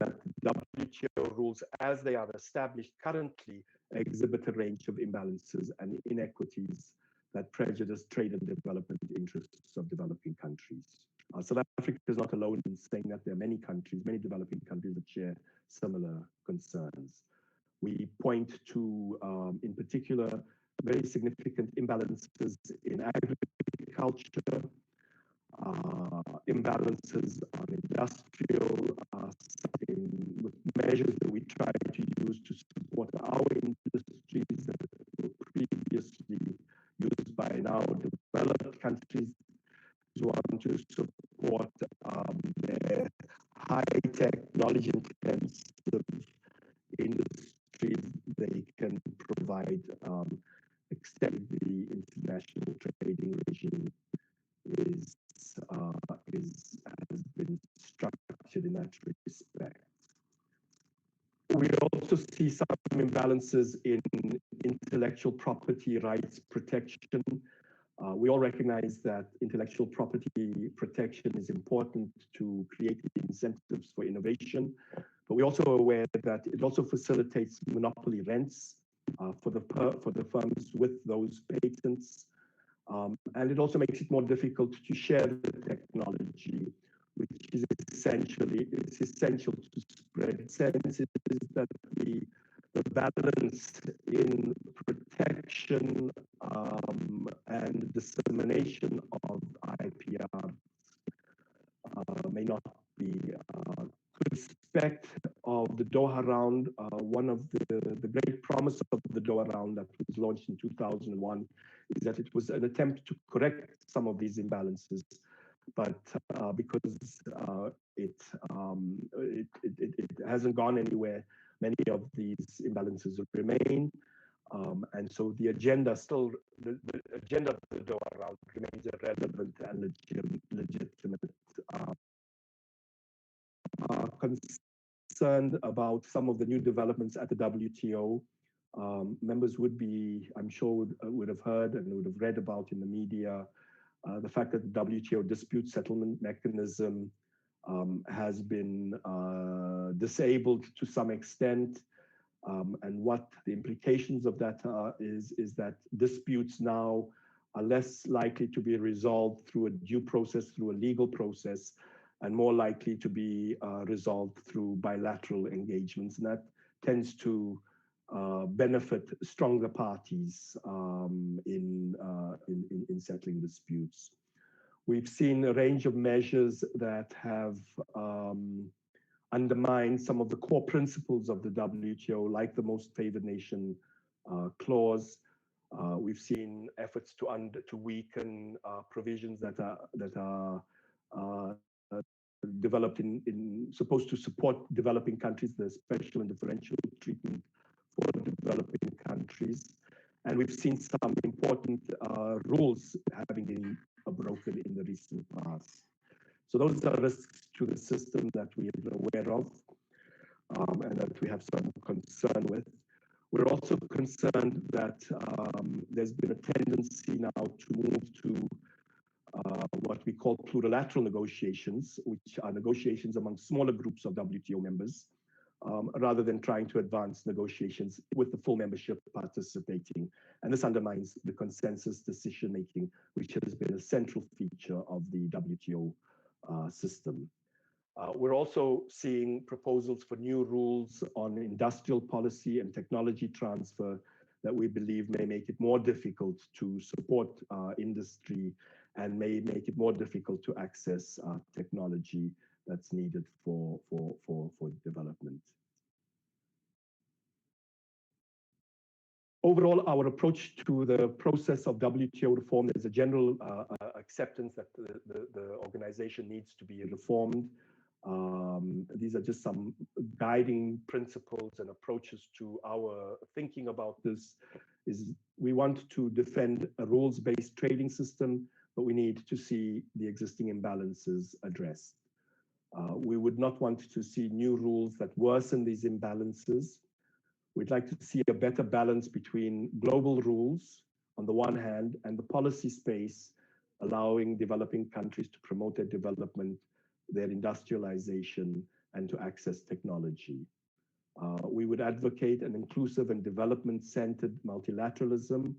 that WTO rules, as they are established currently, exhibit a range of imbalances and inequities that prejudice trade and development interests of developing countries. South Africa is not alone in saying that there are many countries, many developing countries that share similar concerns. We point to, in particular, very significant imbalances in agriculture, imbalances on industrial, with measures that we try to use to support our industries that were previously used by now developed countries who want to support their high technology-intensive industries. They can provide extend the international trading regime has been structured in that respect. We also see some imbalances in intellectual property rights protection. We all recognize that intellectual property protection is important to create incentives for innovation, but we're also aware that it also facilitates monopoly rents for the firms with those patents. And it also makes it more difficult to share the technology, which is essential to spread. Sense is that the balance in protection and dissemination of IPR may not be respect of the Doha round. One of the great promise of the Doha round that was launched in 2001 is that it was an attempt to correct some of these imbalances, but because it hasn't gone anywhere, many of these imbalances remain. And so the agenda of the Doha round remains a relevant and legitimate. Concerned about some of the new developments at the WTO. Members would be, I'm sure, would have heard and would have read about in the media the fact that the WTO dispute settlement mechanism has been disabled to some extent. And what the implications of that is that disputes now are less likely to be resolved through a due process, through a legal process, and more likely to be resolved through bilateral engagements. And that tends to benefit stronger parties in settling disputes. We've seen a range of measures that have undermined some of the core principles of the WTO, like the most favored nation clause. We've seen efforts to weaken provisions that are developed supposed to support developing countries, the special and differential treatment for developing countries. And we've seen some important rules having been broken in the recent past. So those are risks to the system that we are aware of and that we have some concern with. We're also concerned that there's been a tendency now to move to what we call plurilateral negotiations, which are negotiations among smaller groups of WTO members, rather than trying to advance negotiations with the full membership participating. And this undermines the consensus decision-making, which has been a central feature of the WTO system. We're also seeing proposals for new rules on industrial policy and technology transfer that we believe may make it more difficult to support industry and may make it more difficult to access technology that's needed for development. Overall, our approach to the process of WTO reform is a general acceptance that the organization needs to be reformed. These are just some guiding principles and approaches to our thinking about this. We want to defend a rules-based trading system, but we need to see the existing imbalances addressed. We would not want to see new rules that worsen these imbalances. We'd like to see a better balance between global rules on the one hand and the policy space, allowing developing countries to promote their development, their industrialization, and to access technology. We would advocate an inclusive and development-centered multilateralism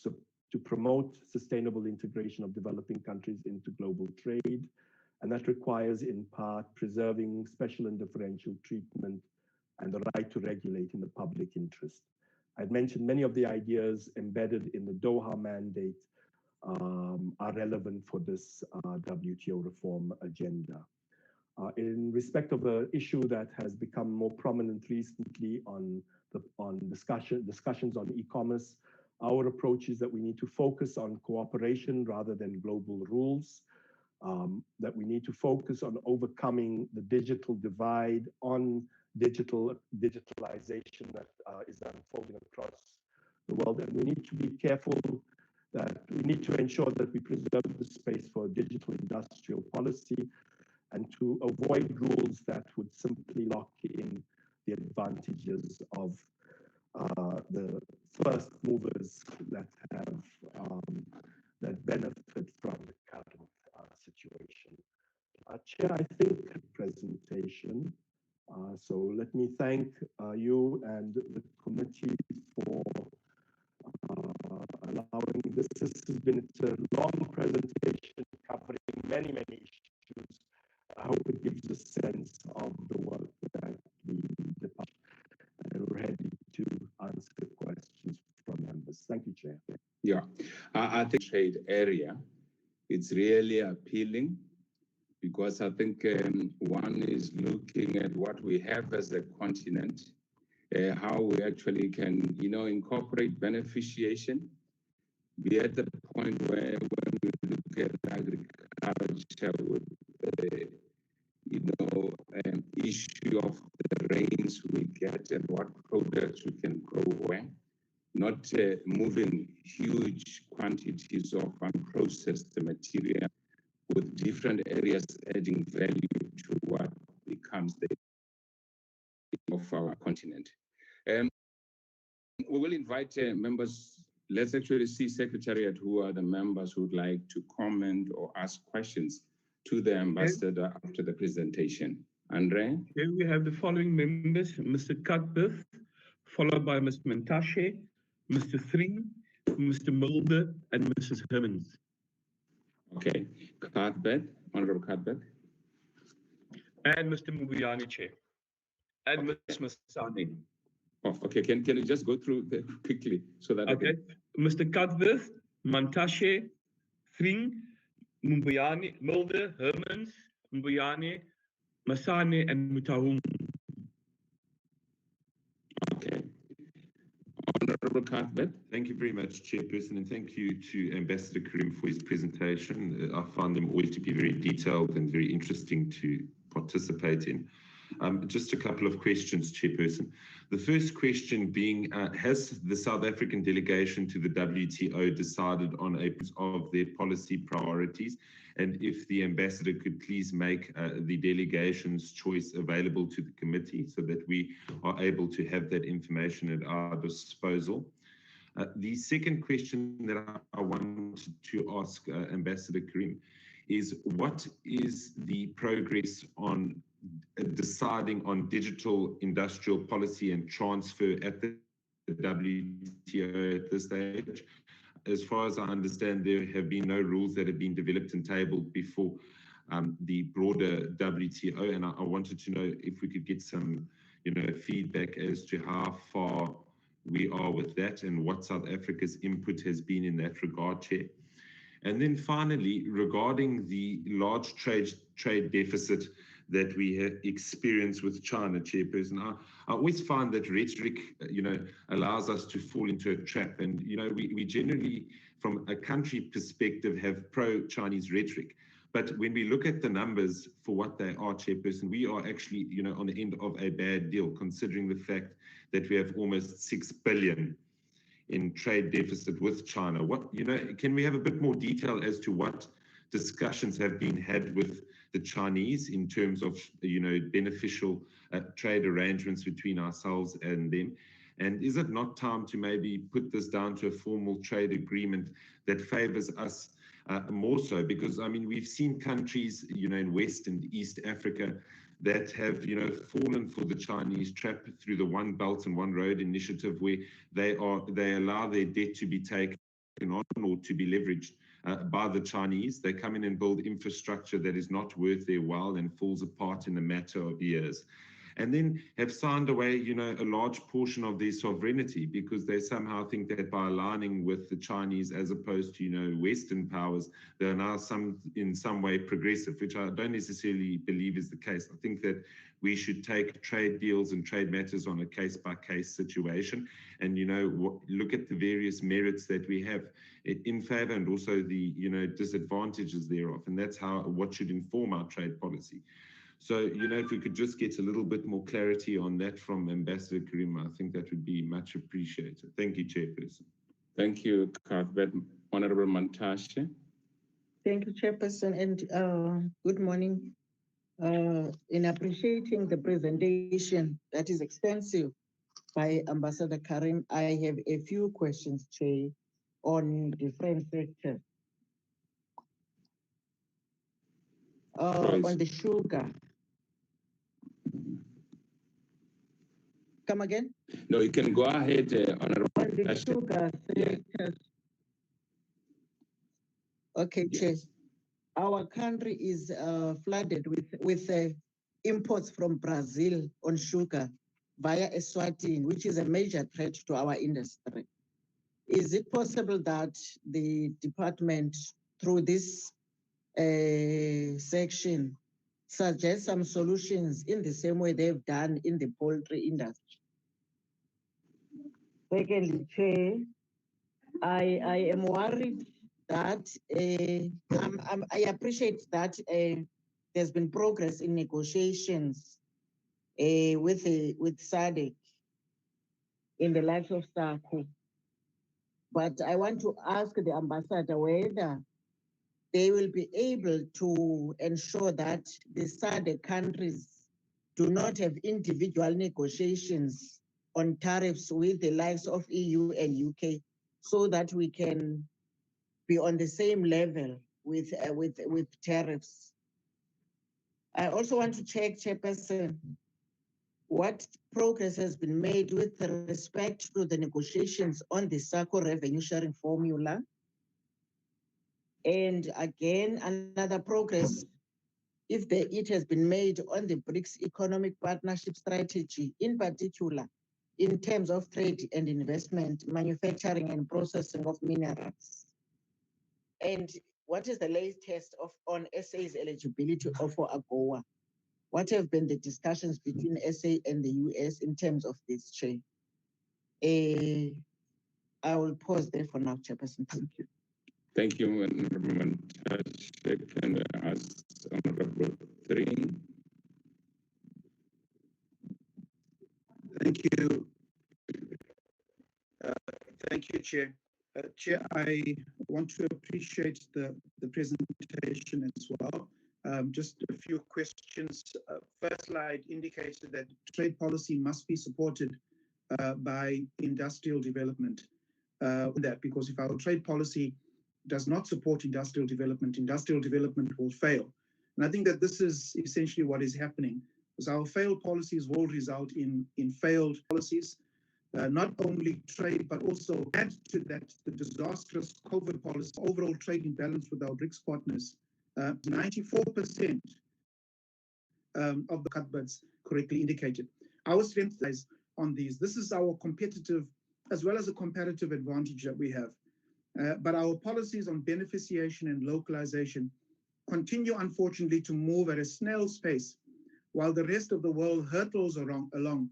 to promote sustainable integration of developing countries into global trade. And that requires, in part, preserving special and differential treatment and the right to regulate in the public interest. I'd mentioned many of the ideas embedded in the Doha mandate are relevant for this WTO reform agenda. In respect of the issue that has become more prominent recently on discussions on e-commerce, our approach is that we need to focus on cooperation rather than global rules, that we need to focus on overcoming the digital divide, on digitalization that is unfolding across the world. And we need to be careful that we need to ensure that we preserve the space for digital industrial policy and to avoid rules that would simply lock in the advantages of the first movers that have that benefit from the current situation. Chair, I think presentation. So let me thank you and the committee for allowing this. This has been a long presentation covering many issues. I hope it gives a sense of the work that we did, and we're ready to answer questions from members. Thank you, Chair. Yeah, I think trade area, it's really appealing, because I think one is looking at what we have as a continent, how we actually can, incorporate beneficiation, be at the point where when we look at agriculture with the, issue of the rains we get and what products we can grow where, not moving huge quantities of unprocessed material with different areas adding value to what becomes the of our continent. We will invite members. Let's actually see Secretariat who are the members who would like to comment or ask questions to the ambassador after the presentation. Andre? Here we have the following members: Mr. Cuthbert, followed by Ms. Mentashe, Mr. Three, Mr. Mulder, and Mrs. Hermans. Okay, Cuthbert, Honorable Cuthbert. And Mr. Mbuyane, Chair. And Ms. Masani. Oh, okay, can you just go through quickly so that Okay. Mr. Cuthbert, Mantashe, Thring, Mbuyane, Mulder, Hermans, Mbuyane, Masane, and Mutahung. Okay. Honorable Cuthbert. Thank you very much, Chairperson, and thank you to Ambassador Karim for his presentation. I found them always to be very detailed and very interesting to participate in. Just a couple of questions, Chairperson. The first question being, has the South African delegation to the WTO decided on a of their policy priorities? And if the ambassador could please make the delegation's choice available to the committee so that we are able to have that information at our disposal. The second question that I wanted to ask Ambassador Karim is, what is the progress on deciding on digital industrial policy and transfer at the WTO at this stage? As far as I understand, there have been no rules that have been developed and tabled before the broader WTO, and I wanted to know if we could get some, feedback as to how far we are with that and what South Africa's input has been in that regard, Chair. And then finally, regarding the large trade deficit that we have experienced with China, Chairperson, I always find that rhetoric, allows us to fall into a trap. And, we generally, from a country perspective, have pro-Chinese rhetoric. But when we look at the numbers for what they are, Chairperson, we are actually, on the end of a bad deal, considering the fact that we have almost 6 billion in trade deficit with China. Can we have a bit more detail as to what discussions have been had with the Chinese in terms of, beneficial trade arrangements between ourselves and them? And is it not time to maybe put this down to a formal trade agreement that favors us more so? Because, we've seen countries, in West and East Africa that have, fallen for the Chinese trap through the One Belt and One Road initiative, where they allow their debt to be taken on or to be leveraged by the Chinese. They come in and build infrastructure that is not worth their while and falls apart in a matter of years. And then have signed away, a large portion of their sovereignty, because they somehow think that by aligning with the Chinese as opposed to, Western powers, they're now in some way progressive, which I don't necessarily believe is the case. I think that we should take trade deals and trade matters on a case-by-case situation and, look at the various merits that we have in favor and also the, disadvantages thereof. And that's what should inform our trade policy. So, if we could just get a little bit more clarity on that from Ambassador Karim, I think that would be much appreciated. Thank you, Chairperson. Thank you, Cuthbert. Honorable Mantashe. Thank you, Chairperson, and good morning. In appreciating the presentation that is extensive by Ambassador Karim, I have a few questions, Chair, on different sectors. On the sugar. Come again? No, you can go ahead, Honorable. On the sugar sector. Yeah. Okay, yes. Chair. Our country is flooded with imports from Brazil on sugar via Eswatini, which is a major threat to our industry. Is it possible that the department, through this section, suggest some solutions in the same way they've done in the poultry industry? Secondly, Chair, I am worried that I appreciate that there's been progress in negotiations with SADIQ in the likes of SACU. But I want to ask the ambassador whether they will be able to ensure that the SADC countries do not have individual negotiations on tariffs with the likes of EU and UK, so that we can be on the same level with tariffs. I also want to check, Chairperson, what progress has been made with respect to the negotiations on the SACU revenue sharing formula. And again, another progress it has been made on the BRICS economic partnership strategy, in particular, in terms of trade and investment, manufacturing and processing of minerals. And what is the latest on SA's eligibility for AGOA? What have been the discussions between SA and the US in terms of this, Chair? I will pause there for now, Chairperson. Thank you. Thank you, Honorable Mantashe. Can I ask Honorable 3? Thank you. Thank you, Chair. Chair, I want to appreciate the presentation as well. Just a few questions. First slide indicated that trade policy must be supported by industrial development. Because if our trade policy does not support industrial development will fail. And I think that this is essentially what is happening, because our failed policies will result in failed policies. Not only trade, but also add to that the disastrous COVID policy, overall trade imbalance with our BRICS partners. 94% of the cutbacks correctly indicated. Our strength lies on these. This is our competitive as well as a comparative advantage that we have. But our policies on beneficiation and localization continue, unfortunately, to move at a snail's pace, while the rest of the world hurtles along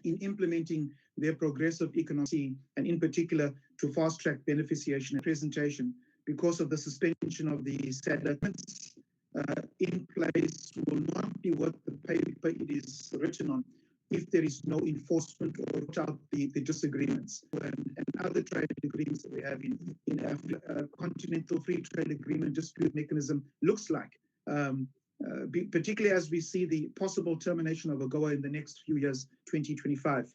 in implementing their progressive economic, and in particular to fast-track beneficiation and presentation, because of the suspension of the SADIQ in place will not be what the paper it is written on if there is no enforcement or out the disagreements and other trade agreements that we have in Africa. Continental Free Trade Agreement dispute mechanism looks like, particularly as we see the possible termination of AGOA in the next few years, 2025.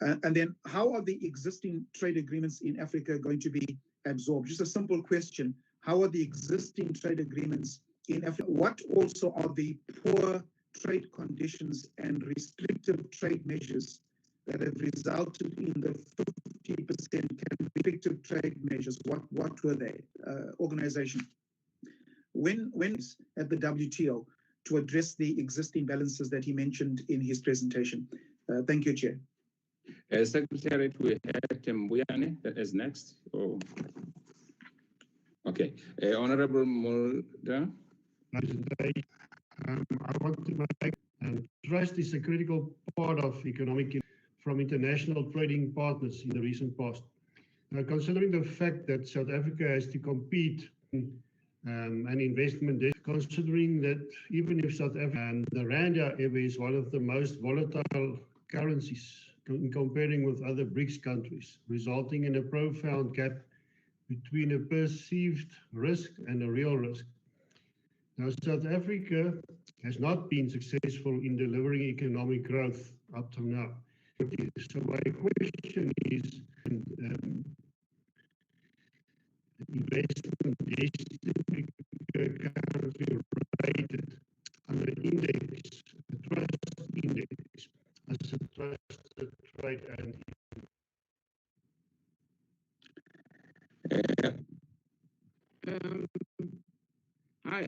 And then how are the existing trade agreements in Africa going to be absorbed? Just a simple question. How are the existing trade agreements in Africa? What also are the poor trade conditions and restrictive trade measures that have resulted in the 50% restrictive trade measures? What were they? Organization. When at the WTO to address the existing balances that he mentioned in his presentation? Thank you, Chair. Secretary, we have Mbuyane that is next. Oh. Okay. Honorable Mulder. I want to make trust is a critical part of economic from international trading partners in the recent past. Now, considering the fact that South Africa has to compete and investment, considering that even if South Africa, the rand however is one of the most volatile currencies in comparing with other BRICS countries, resulting in a profound gap between a perceived risk and a real risk. Now, South Africa has not been successful in delivering economic growth up to now. So my question is, investment currently rated on an index, a trust index, as a trusted trade and Hi,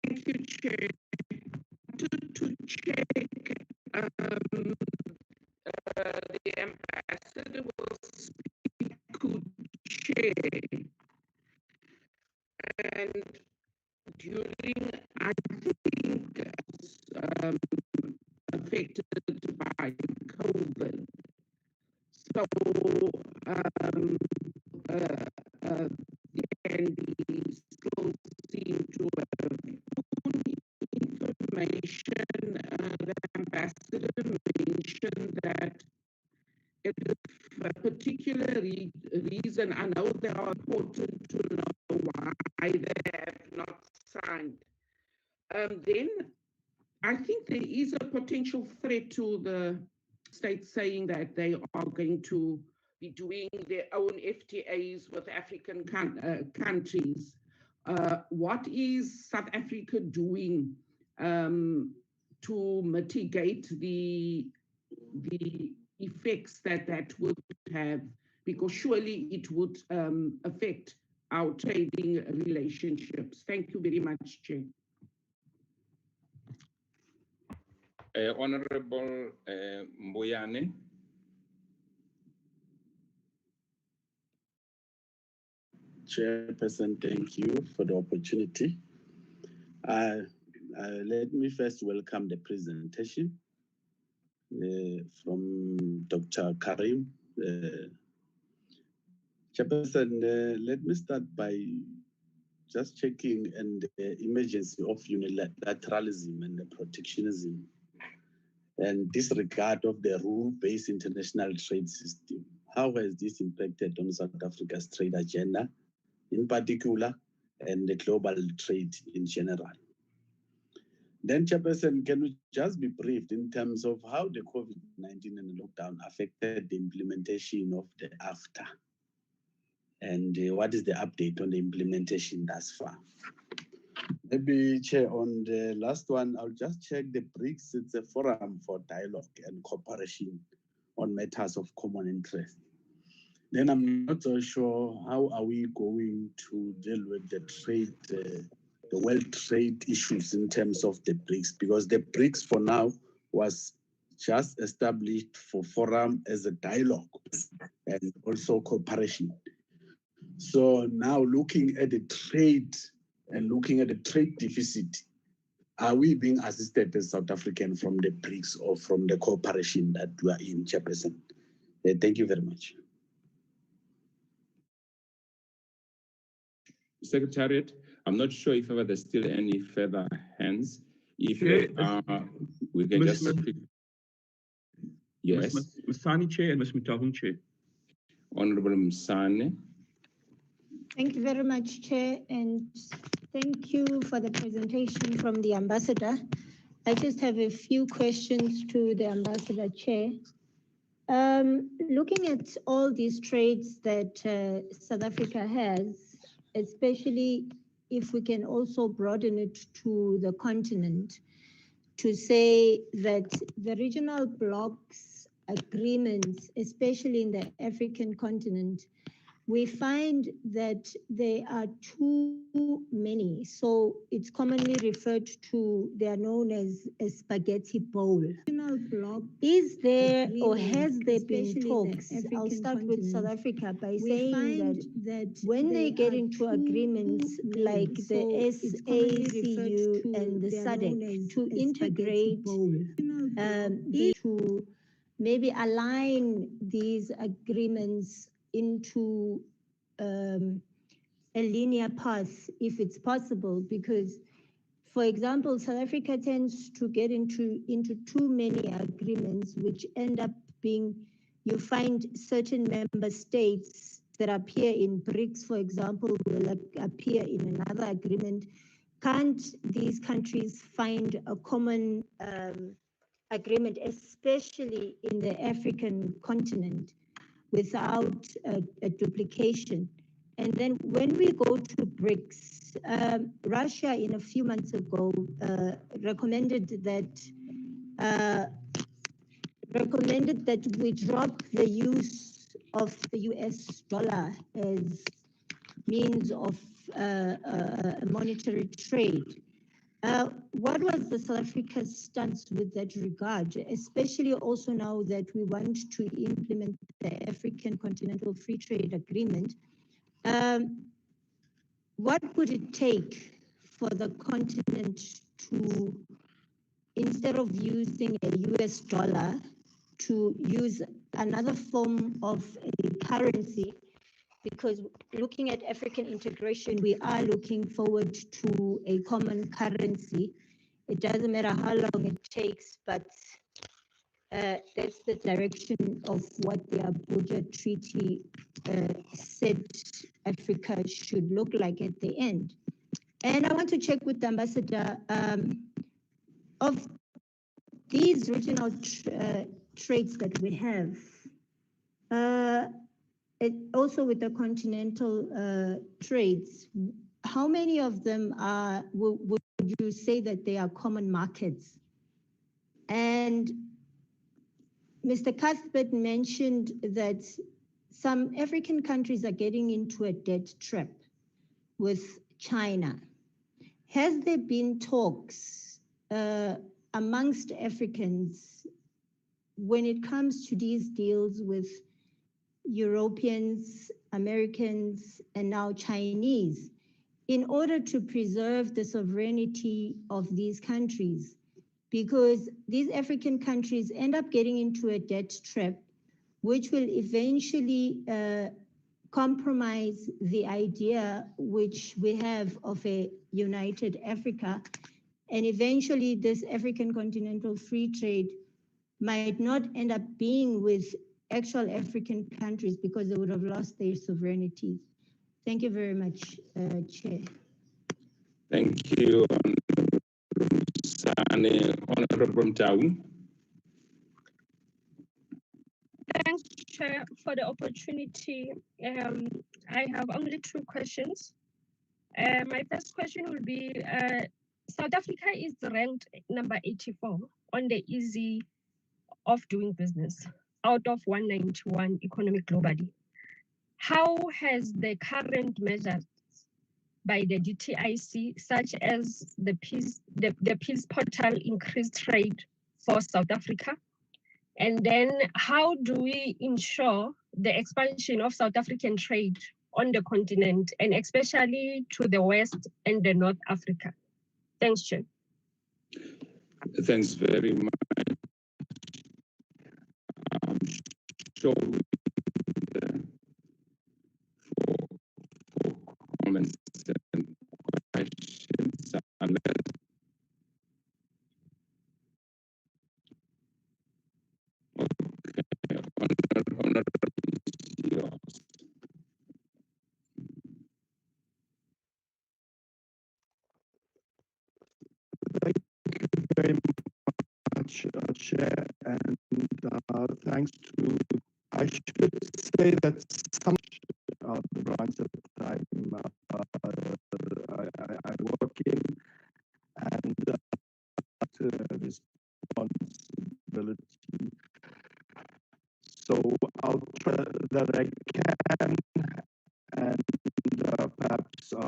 thank you, Chair. To check the ambassador will speak to Chair, and during, I think, affected by COVID. So can be still seen to have information. The ambassador mentioned that if a particular reason, I know they are important to know why they have not signed. Then I think there is a potential threat to the states saying that they are going to be doing their own FTAs with African countries. What is South Africa doing to mitigate the effects that would have? Because surely it would affect our trading relationships. Thank you very much, Chair. Honorable Mbuyane. Chairperson, thank you for the opportunity. Let me first welcome the presentation from Dr. Karim. Chairperson, let me start by just checking on the emergency of unilateralism and the protectionism and disregard of the rule-based international trade system. How has this impacted on South Africa's trade agenda in particular and the global trade in general? Then, Chairperson, can we just be briefed in terms of how the COVID-19 and the lockdown affected the implementation of the AFTA? And what is the update on the implementation thus far? Maybe, Chair, on the last one, I'll just check the BRICS. It's a forum for dialogue and cooperation on matters of common interest. Then I'm not so sure how are we going to deal with the trade, the world trade issues in terms of the BRICS, because the BRICS for now was just established for forum as a dialogue and also cooperation. So now looking at the trade and looking at the trade deficit, are we being assisted as South African from the BRICS or from the cooperation that we are in, Chairperson? Thank you very much. Secretariat, I'm not sure if ever there's still any further hands. If we can just speak. Yes. Ms. Msani, Chair, and Ms. Mutahun, Chair. Honorable Msani. Thank you very much, Chair, and thank you for the presentation from the Ambassador. I just have a few questions to the Ambassador, Chair. Looking at all these trades that South Africa has, especially if we can also broaden it to the continent, to say that the regional blocs agreements, especially in the African continent, we find that there are too many. So it's commonly referred to, they are known as a spaghetti bowl. Is there or has there been talks? I'll start with South Africa by saying that when they get into agreements like the SADQ and the SADIQ to integrate, to maybe align these agreements into a linear path, if it's possible, because, for example, South Africa tends to get into too many agreements, which end up being, you find certain member states that appear in BRICS, for example, will appear in another agreement. Can't these countries find a common agreement, especially in the African continent, without a duplication? And then when we go to BRICS, Russia in a few months ago recommended that we drop the use of the US dollar as means of monetary trade. What was the South Africa stance with that regard, especially also now that we want to implement the African Continental Free Trade Agreement? What would it take for the continent to, instead of using a US dollar, to use another form of a currency? Because looking at African integration, we are looking forward to a common currency. It doesn't matter how long it takes, but that's the direction of what the Abuja Treaty said Africa should look like at the end. And I want to check with the Ambassador of these regional traits that we have. Also with the continental trades, how many of them are, would you say that they are common markets? And Mr. Cuthbert mentioned that some African countries are getting into a debt trap. with China. Has there been talks amongst Africans when it comes to these deals with Europeans, Americans, and now Chinese, in order to preserve the sovereignty of these countries? Because these African countries end up getting into a debt trap, which will eventually compromise the idea which we have of a united Africa. And eventually this African continental free trade might not end up being with actual African countries because they would have lost their sovereignty. Thank you very much, Chair. Thank you, Honorable Mtaung. Thanks, Chair, for the opportunity. I have only 2 questions. My first question will be, South Africa is ranked number 84 on the easy of doing business out of 191 economic globally. How has the current measures by the DTIC, such as the peace portal, increased trade for South Africa? And then how do we ensure the expansion of South African trade on the continent, and especially to the West and the North Africa? Thanks, Chair. Thanks very much. Sure, for comments and questions. Thank you very much, Chair, and thanks to, I should say that some of the branch that I work in, and responsibility. So I'll try that I can, and perhaps so I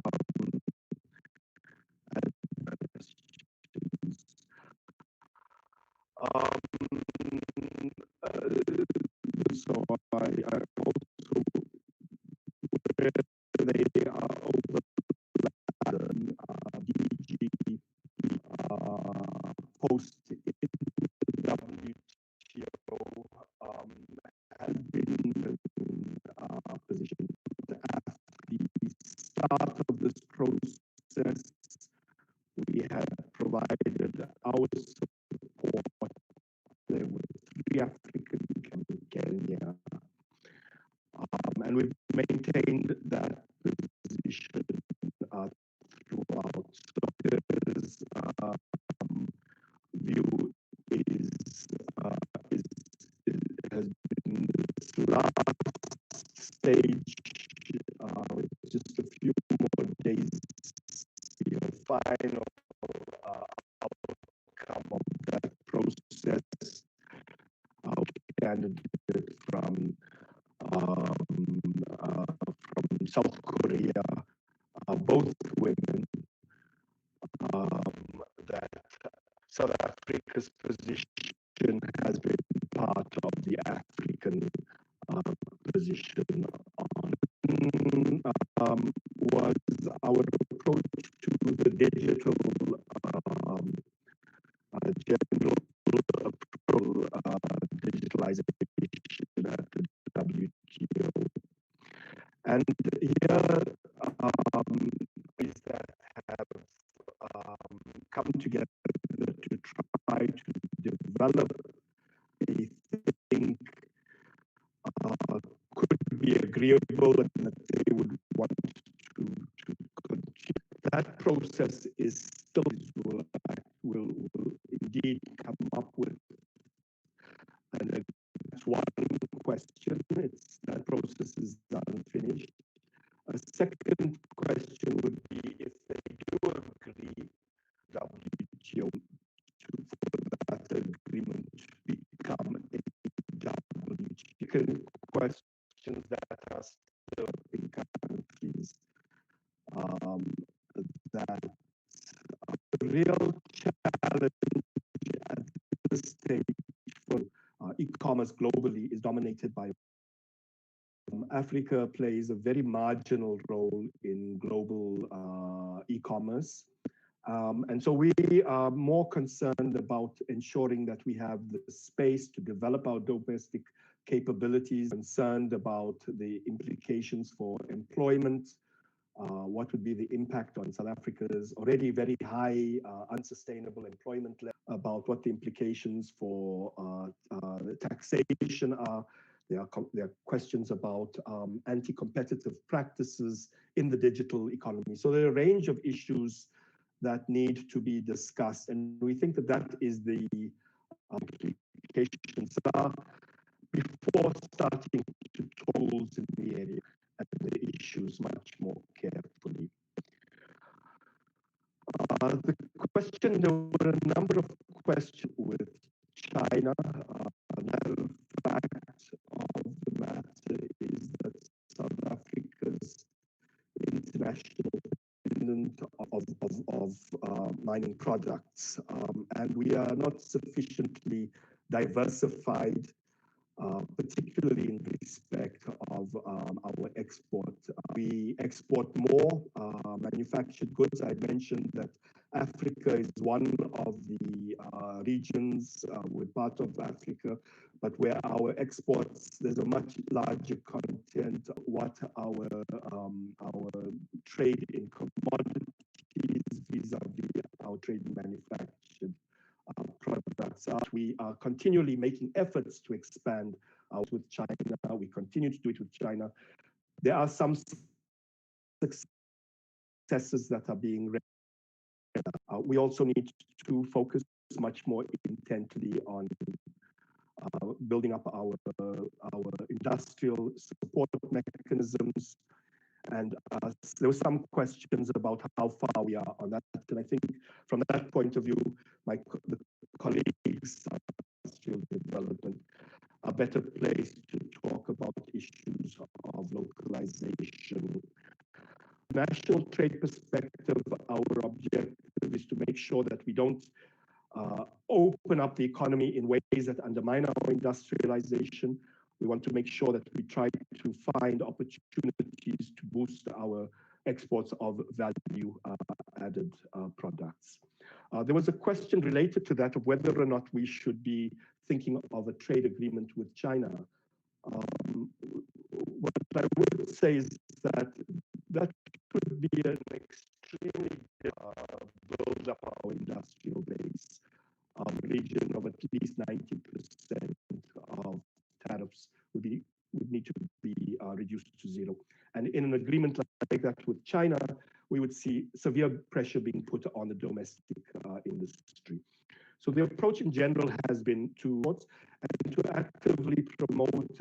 also, where they are overlap, DG post in the WTO has been positioned at the start of this process. We had provided our support. There were 3 African and Kenya, and we've maintained that position throughout. So his view has been this last stage, with just a few more days, final outcome of that process. Candidate from South Korea, both women, that South Africa's position has been part of the African position on was our approach to the digital general digitalization at the WTO. And here is that have come together to try to develop a thing could be agreeable and that they would want to continue. That process is still will indeed come up with, and that's one question. It's that process is unfinished. A second question would be if they do agree, WTO, for that agreement to become a WTO. Questions that are still in countries real challenge at this stage for e-commerce globally is dominated by Africa plays a very marginal role in global e-commerce. And so we are more concerned about ensuring that we have the space to develop our domestic capabilities, concerned about the implications for employment, what would be the impact on South Africa's already very high unsustainable employment level, about what the implications for taxation are. There are questions about anti-competitive practices in the digital economy. So there are a range of issues that need to be discussed, and we think that that is the implications before starting to tools in the area and the issues much more carefully. The question, there were a number of questions with China. The fact of the matter is that South Africa's international dependent of mining products, and we are not sufficiently diversified, particularly in respect of our export. We export more manufactured goods. I mentioned that Africa is one of the regions, we're part of Africa, but where our exports, there's a much larger content what our trade in commodities vis-a-vis our trade in manufactured products. We are continually making efforts to expand out with China. We continue to do it with China. There are some successes that are being read. We also need to focus much more intently on building up our industrial support mechanisms. And there were some questions about how far we are on that. And I think from that point of view, the colleagues on industrial development are better placed to talk about issues of localization. National trade perspective, our objective is to make sure that we don't open up the economy in ways that undermine our industrialization. We want to make sure that we try to find opportunities to boost our exports of value-added products. There was a question related to that of whether or not we should be thinking of a trade agreement with China. What I would say is that that could be an extremely build up our industrial base. A region of at least 90% of tariffs would need to be reduced to zero. And in an agreement like that with China, we would see severe pressure being put on the domestic industry. So the approach in general has been to actively promote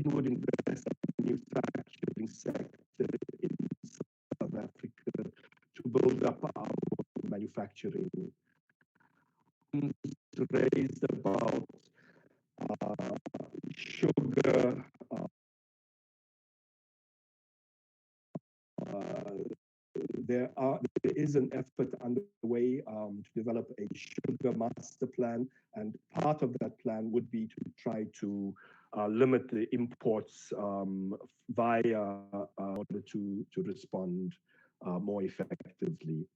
inward investment in the manufacturing sector in South Africa to build up our manufacturing. Raised about sugar. There is an effort underway to develop a sugar master plan, and part of that plan would be to try to limit the imports via order to respond more effectively.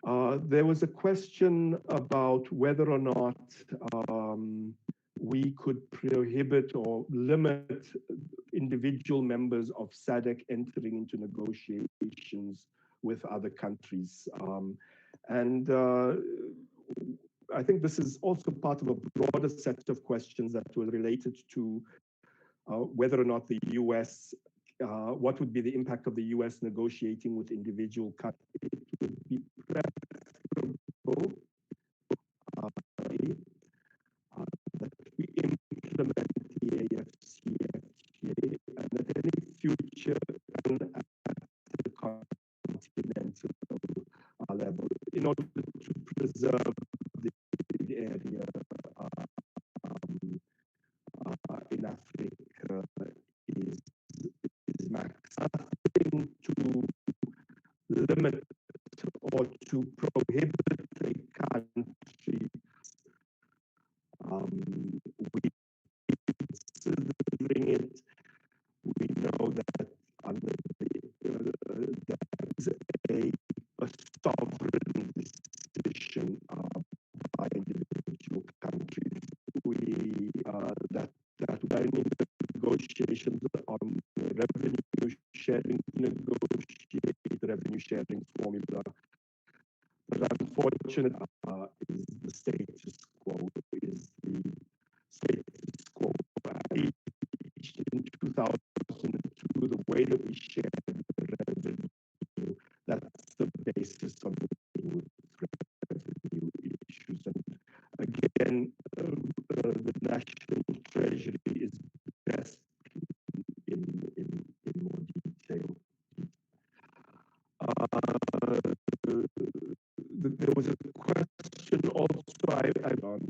There was a question about whether or not we could prohibit or limit individual members of SADIQ entering into negotiations with other countries. I think this is also part of a broader set of questions that were related to whether or not the US, what would be the impact of the US negotiating with individual countries. It would be preferable that we implement the AFCFTA and that any future at the continental level in order to preserve the area in Africa is max. Nothing to limit or to prohibit a country, we considering it, we know that under that's a sovereign decision by individual countries. We that we are in negotiations on revenue sharing, negotiate the revenue sharing formula. But unfortunately, is the status quo. Is the status quo reached in 2002? The way that we share the revenue, that's the basis of the revenue issues. And again, the national treasury is best in more detail. There was a question also on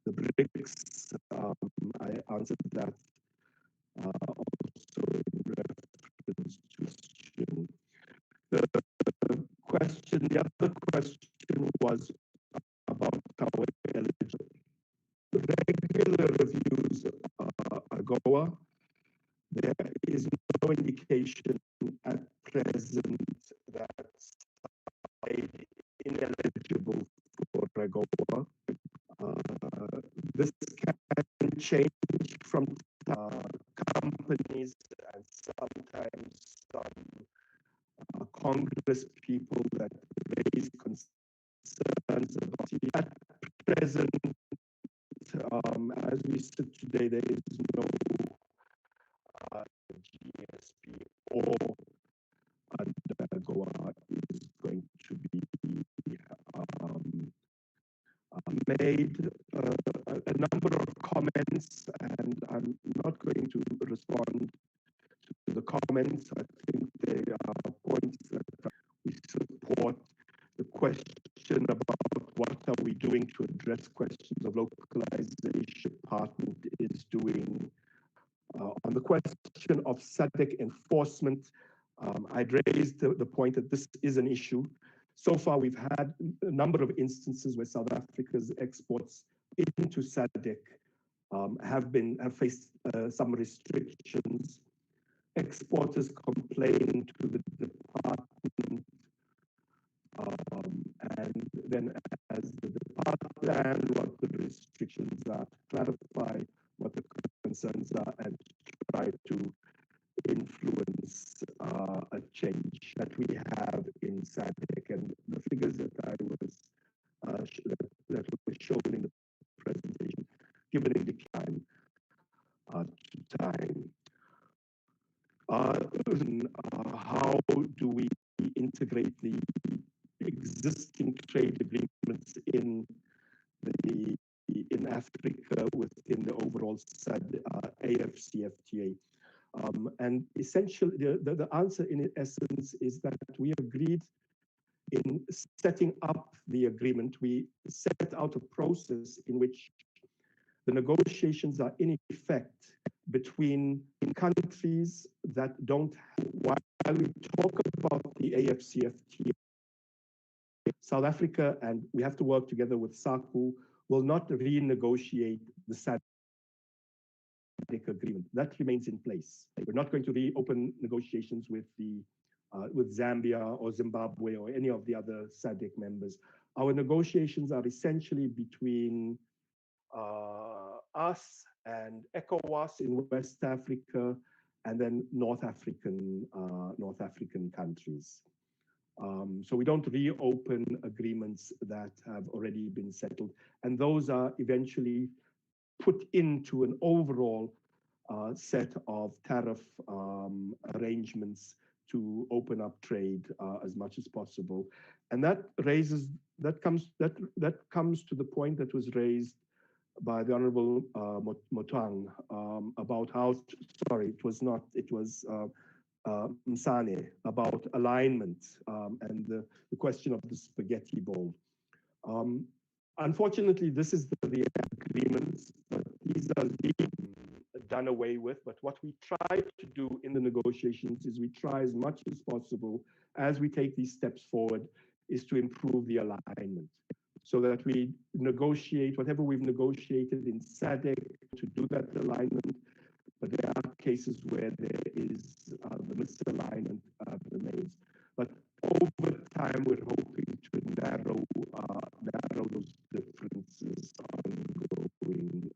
the BRICS. I answered that also in reference to the other question was about our eligible regular reviews AGOA. There is no indication at present that ineligible for AGOA. This can change from companies and sometimes some Congress people that raise concerns about it. At present, as we sit today, there is no GSP or AGOA is going to be made a number of comments, and I'm not going to respond to the comments. I think they are points that we support. The question about what are we doing to address questions of localization, Department is doing. On the question of SADIQ enforcement, I'd raised the point that this is an issue. So far, we've had a number of instances where South Africa's exports into SADIQ have faced some restrictions. Exporters complain to the department, and then as the department and what the restrictions are, clarify what the concerns are, and try to influence a change that we have in SADC. And the figures that I was that were shown in the presentation, given in decline to time. How do we integrate the existing trade agreements in Africa within the overall AFCFTA? And essentially, the answer in essence is that we agreed in setting up the agreement. We set out a process in which the negotiations are in effect between countries that don't have, while we talk about the AFCFTA, South Africa, and we have to work together with SACU, will not renegotiate the SADC agreement. That remains in place. We're not going to reopen negotiations with Zambia or Zimbabwe or any of the other SADC members. Our negotiations are essentially between us and ECOWAS in West Africa, and then North African countries. So we don't reopen agreements that have already been settled, and those are eventually put into an overall set of tariff arrangements to open up trade as much as possible. And that comes to the point that was raised by the Honorable Motang about how, sorry, it was not, it was Msane, about alignment and the question of the spaghetti bowl. Unfortunately, this is the agreements, but these are the done away with. But what we try to do in the negotiations is we try as much as possible, as we take these steps forward, is to improve the alignment, so that we negotiate whatever we've negotiated in SADIQ to do that alignment. But there are cases where there is the misalignment remains. But over time, we're hoping to narrow those differences on an ongoing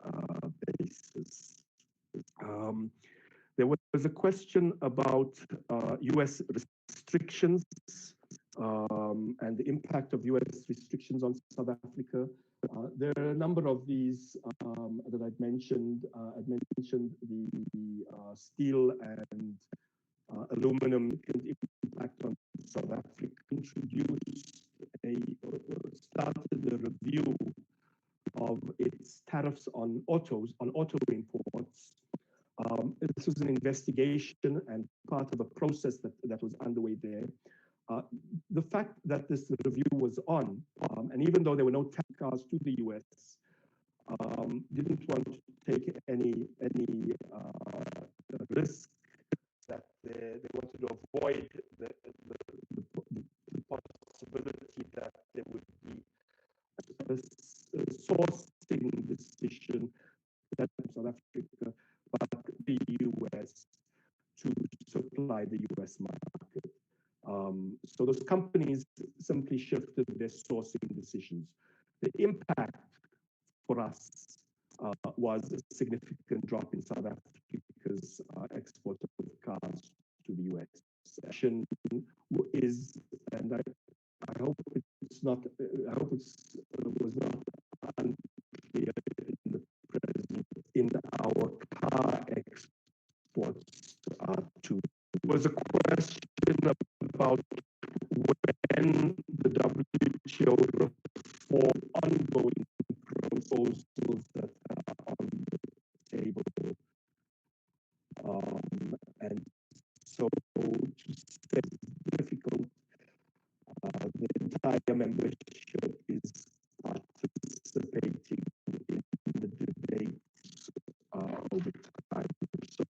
basis. There was a question about U.S. restrictions and the impact of U.S. restrictions on South Africa. There are a number of these that I've mentioned. I've mentioned the steel and aluminum impact on South Africa. Started a review of its tariffs on auto imports. This was an investigation and part of a process that was underway there. The fact that this review was on, and even though there were no tax cars to the US, didn't want to take any risk that they wanted to avoid the possibility that there would be a sourcing decision that South Africa, but the US to supply the US market. So those companies simply shifted their sourcing decisions. The impact for us was a significant drop in South Africa's export of cars to the US. Action is, and I hope it's not, I hope it's was not unclear in the present in our car exports to. There was a question about when the WTO Reform ongoing proposals that are on the table. And so to say it's difficult, the entire membership is participating in the debates over time. So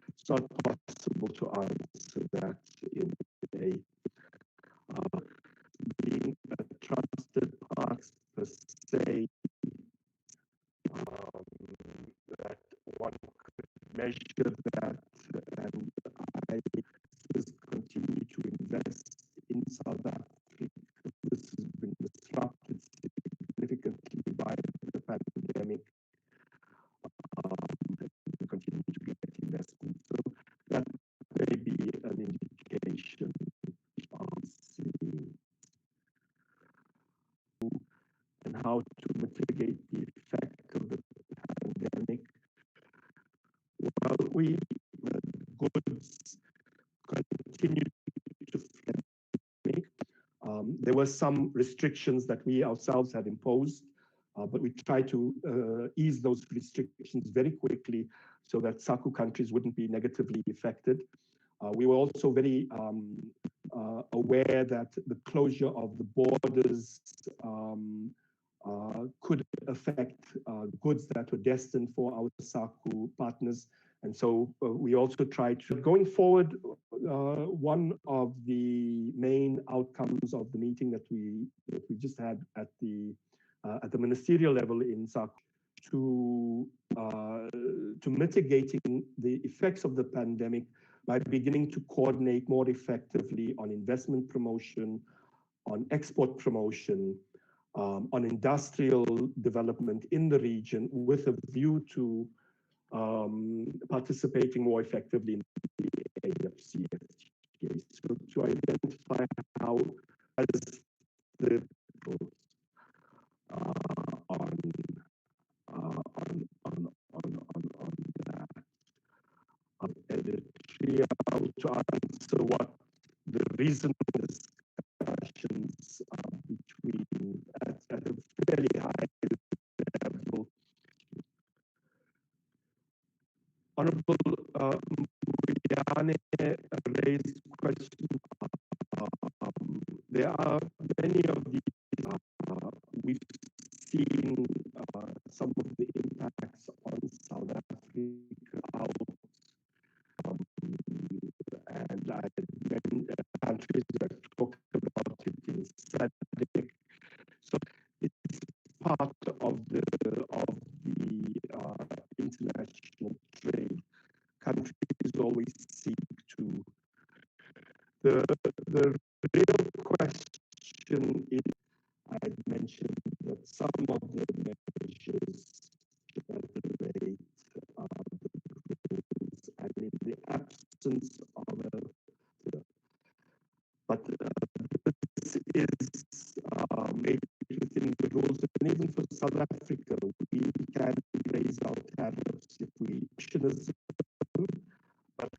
it's not possible to answer that in a being a trusted partner per se, that one could measure that, and I just continue to invest in South Africa. This has been disrupted significantly by the pandemic. We continue to get investment. So that may be an indication of seeing and how to mitigate the effect of the pandemic. Well, goods continue to make. There were some restrictions that we ourselves had imposed, but we tried to ease those restrictions very quickly so that SACU countries wouldn't be negatively affected. We were also very aware that the closure of the borders could affect goods that were destined for our SACU partners. And so we also tried to, going forward, one of the main outcomes of the meeting that we just had at the ministerial level in SACU to mitigating the effects of the pandemic by beginning to coordinate more effectively on investment promotion, on export promotion, on industrial development in the region, with a view to participating more effectively in the AFCFTA. So to identify how as the on that. Eritrea, to answer what the reason for discussions between at a very high level. Honorable Muyane raised questions. There are many of these. We've seen some of the impacts on South Africa SADIQ. So it's part of the international trade. Countries always seek to. The real question is, I mentioned that some of the measures that relate the rules, and in the absence of but this is made within the rules, and even for South Africa, we can raise our tariffs if we but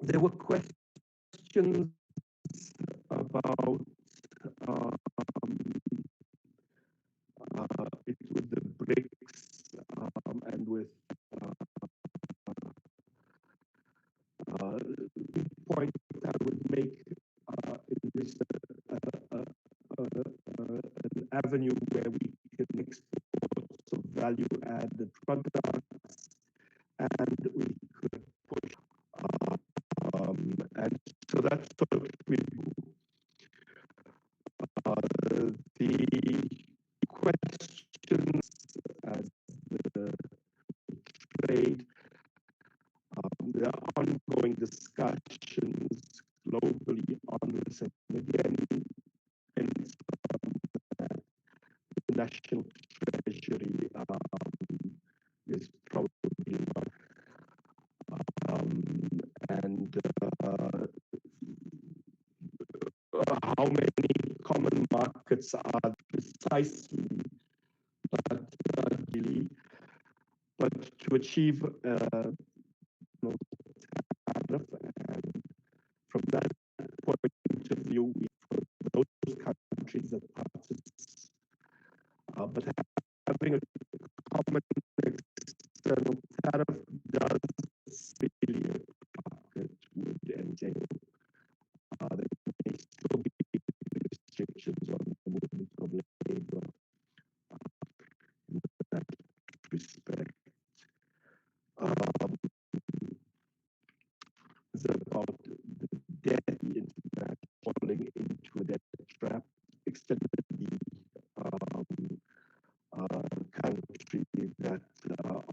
there were questions about it with the BRICS and with the point that I would make in this an avenue where we can export some value-added products, and we could push, and so that's sort of we do. The questions as the trade, there are ongoing discussions globally on this, and again, the national treasury is probably not, and how many common markets are precisely, but really, but to achieve tariff, and from that point of view, for those countries that participate, but having a common external tariff does really market would entail. There may still be restrictions on the movement of labor in that respect. It's about the debt, the international falling into a debt trap, extended country that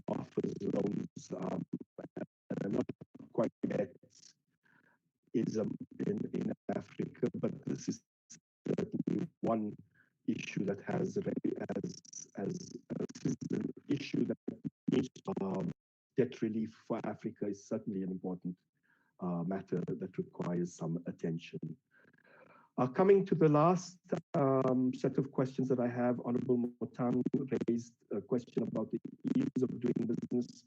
offers loans and are not quite yet is in Africa, but this is certainly one issue that has as an issue that needs debt relief for Africa is certainly an important matter that requires some attention. Coming to the last set of questions that I have, Honorable Motan raised a question about the ease of doing business.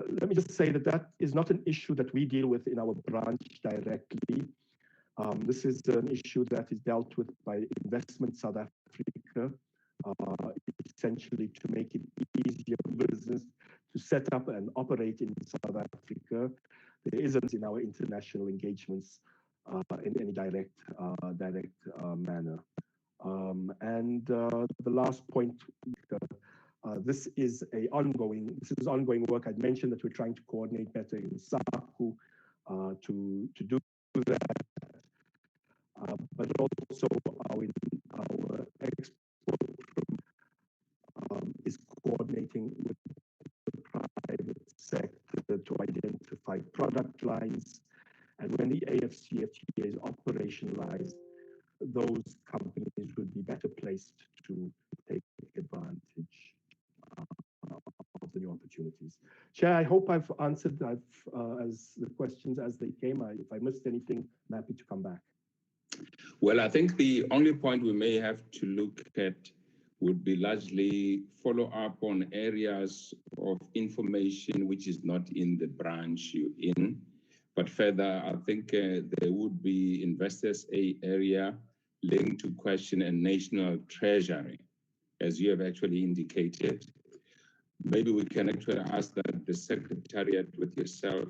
Let me just say that that is not an issue that we deal with in our branch directly. This is an issue that is dealt with by Investment South Africa, essentially to make it easier for business to set up and operate in South Africa. There isn't in our international engagements in any direct manner. And the last point, this is ongoing work. I'd mentioned that we're trying to coordinate better in SADIQ to do that, but also our export is coordinating with the private sector to identify product lines. And when the AFCFTA is operationalized, those companies would be better placed to take advantage of the new opportunities. Chair, I hope I've answered as the questions as they came. If I missed anything, I'm happy to come back. Well, I think the only point we may have to look at would be largely follow up on areas of information which is not in the branch you're in. But further, I think there would be investors area linked to question and national treasury, as you have actually indicated. Maybe we can actually ask that the Secretariat with yourself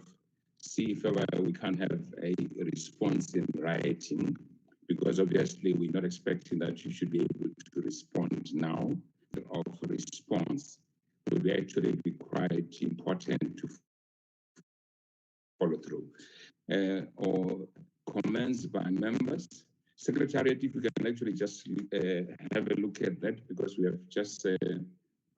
see if ever we can have a response in writing, because obviously we're not expecting that you should be able to respond now. Of response would actually be quite important to follow through. Or comments by members. Secretariat, if you can actually just have a look at that, because we have just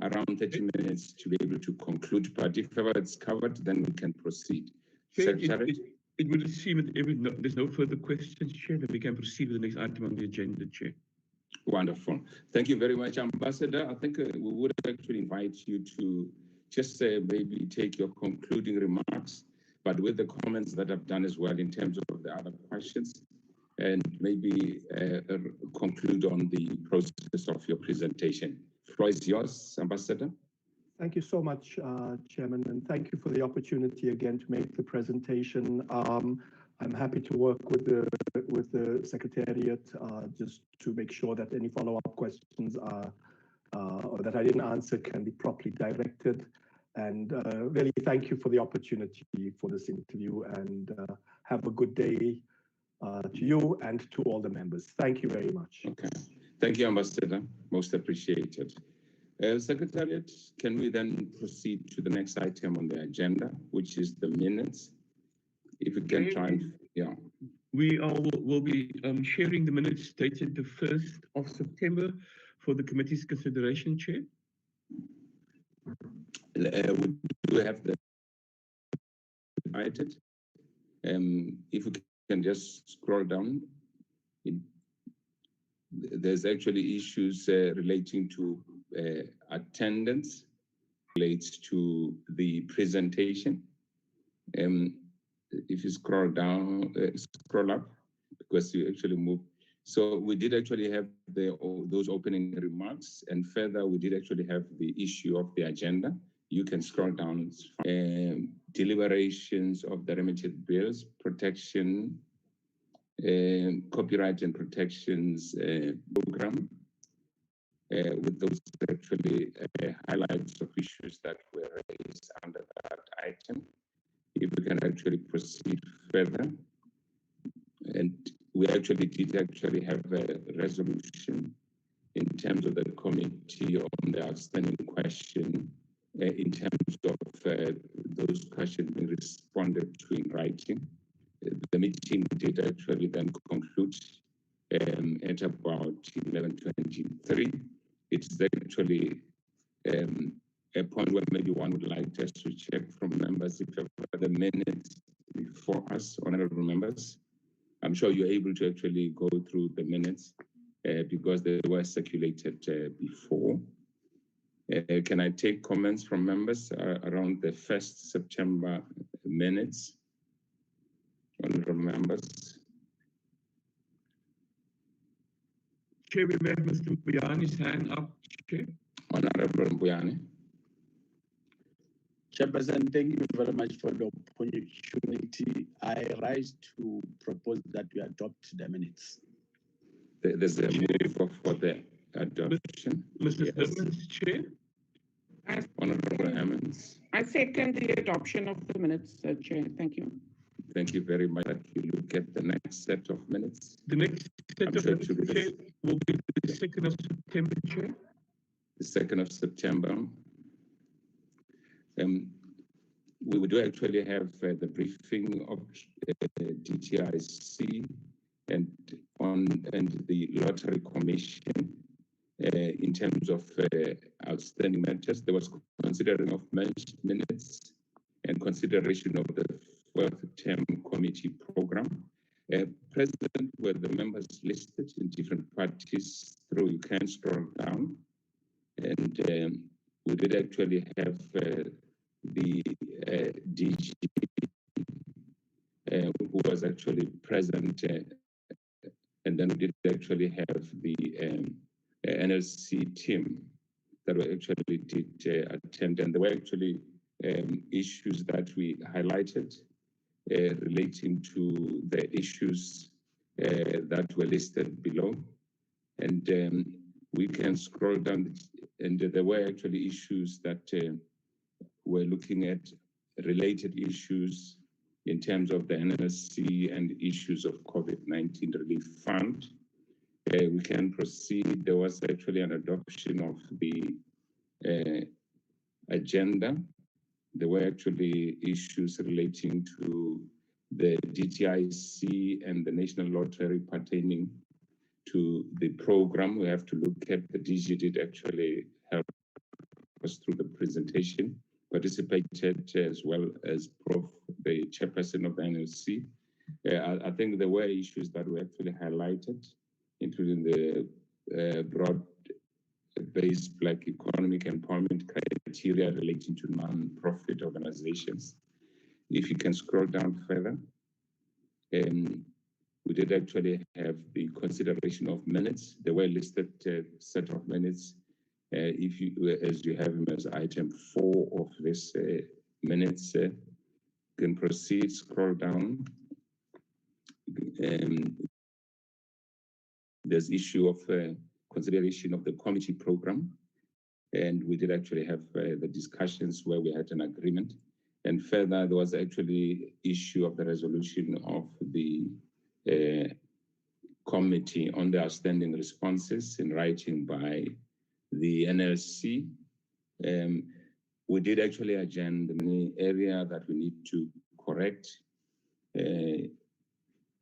around 30 minutes to be able to conclude. But if ever it's covered, then we can proceed. Secretariat? It would seem that there's no further questions, Chair, that we can proceed with the next item on the agenda, Chair. Wonderful. Thank you very much, Ambassador. I think we would actually invite you to just maybe take your concluding remarks, but with the comments that I've done as well in terms of the other questions, and maybe conclude on the process of your presentation. Floor is yours, Ambassador. Thank you so much, Chairman, and thank you for the opportunity again to make the presentation. I'm happy to work with the Secretariat just to make sure that any follow-up questions or that I didn't answer can be properly directed. And really thank you for the opportunity for this interview, and have a good day to you and to all the members. Thank you very much. Okay. Thank you, Ambassador. Most appreciated. Secretariat, can we then proceed to the next item on the agenda, which is the minutes? If we can try and, yeah. We will be sharing the minutes dated the 1st of September for the committee's consideration, Chair. We do have the invited. If we can just scroll down, there's actually issues relating to attendance, relates to the presentation. If you scroll down, scroll up, because you actually move. So we did actually have those opening remarks, and further we did actually have the issue of the agenda. You can scroll down. Deliberations of the remitted bills, protection, copyright and protections program, with those actually highlights of issues that were raised under that item. If we can actually proceed further. And we actually did have a resolution in terms of the committee on the outstanding question, in terms of those questions being responded to in writing. The meeting did actually then conclude at about 11:23. It's actually a point where maybe one would like us to check from members if the minutes before us, honorable members. I'm sure you're able to actually go through the minutes because they were circulated before. Can I take comments from members around the 1st September minutes? Honorable members. Chair, we have Mr. Mbuyani's hand up, Chair. Honorable Mbuyani. Chairperson, thank you very much for the opportunity. I rise to propose that we adopt the minutes. There's a move for the adoption. Mr. Hermans, Chair. Honorable Hermans. I second the adoption of the minutes, Chair. Thank you. Thank you very much. You look at the next set of minutes. The next set of minutes, Chair, will be the 2nd of September, Chair. The 2nd of September. We do actually have the briefing of DTIC and the Lottery Commission in terms of outstanding matters. There was considering of minutes and consideration of the 4th term committee program. President were the members listed in different parties through, you can scroll down. And we did actually have the DG who was actually present, and then we did actually have the NLC team that we actually did attend, and there were actually issues that we highlighted relating to the issues that were listed below. And we can scroll down, and there were actually issues that we're looking at, related issues in terms of the NLC and issues of COVID-19 relief fund. We can proceed. There was actually an adoption of the agenda there were actually issues relating to the DTIC and the national lottery pertaining to the program. We have to look at the DG did actually help us through the presentation, participated as well as Prof, the chairperson of the NLC. I think there were issues that were actually highlighted, including the broad-based Black economic empowerment criteria relating to non-profit organizations. If you can scroll down further, we did actually have the consideration of minutes. There were listed set of minutes. If you, as you have them as item 4 of this minutes, can proceed, scroll down. There's issue of consideration of the committee program. And we did actually have the discussions where we had an agreement. And further, there was actually issue of the resolution of the committee on the outstanding responses in writing by the NLC. We did actually agenda the area that we need to correct,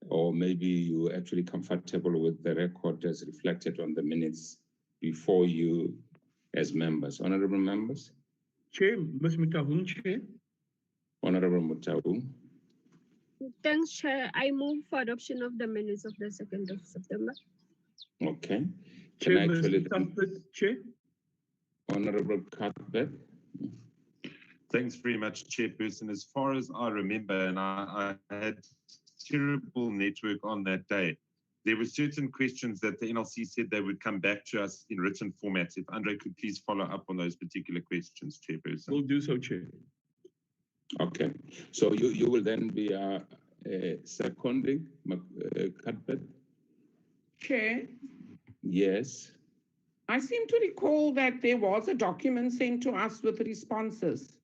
or maybe you're actually comfortable with the record as reflected on the minutes before you as members. Honorable members? Chair, Ms. Mutahung, Chair. Honorable Mutahung. Thanks, Chair. I move for adoption of the minutes of the 2nd of September. Okay. Chair, Can I actually Chair? Honorable Cuthbert. Thanks very much, Chairperson. As far as I remember, and I had terrible network on that day, there were certain questions that the NLC said they would come back to us in written format. If Andre could please follow up on those particular questions, Chairperson. We'll do so, Chair. Okay. So you will then be seconding, Cuthbert? Chair? Yes. I seem to recall that there was a document sent to us with responses.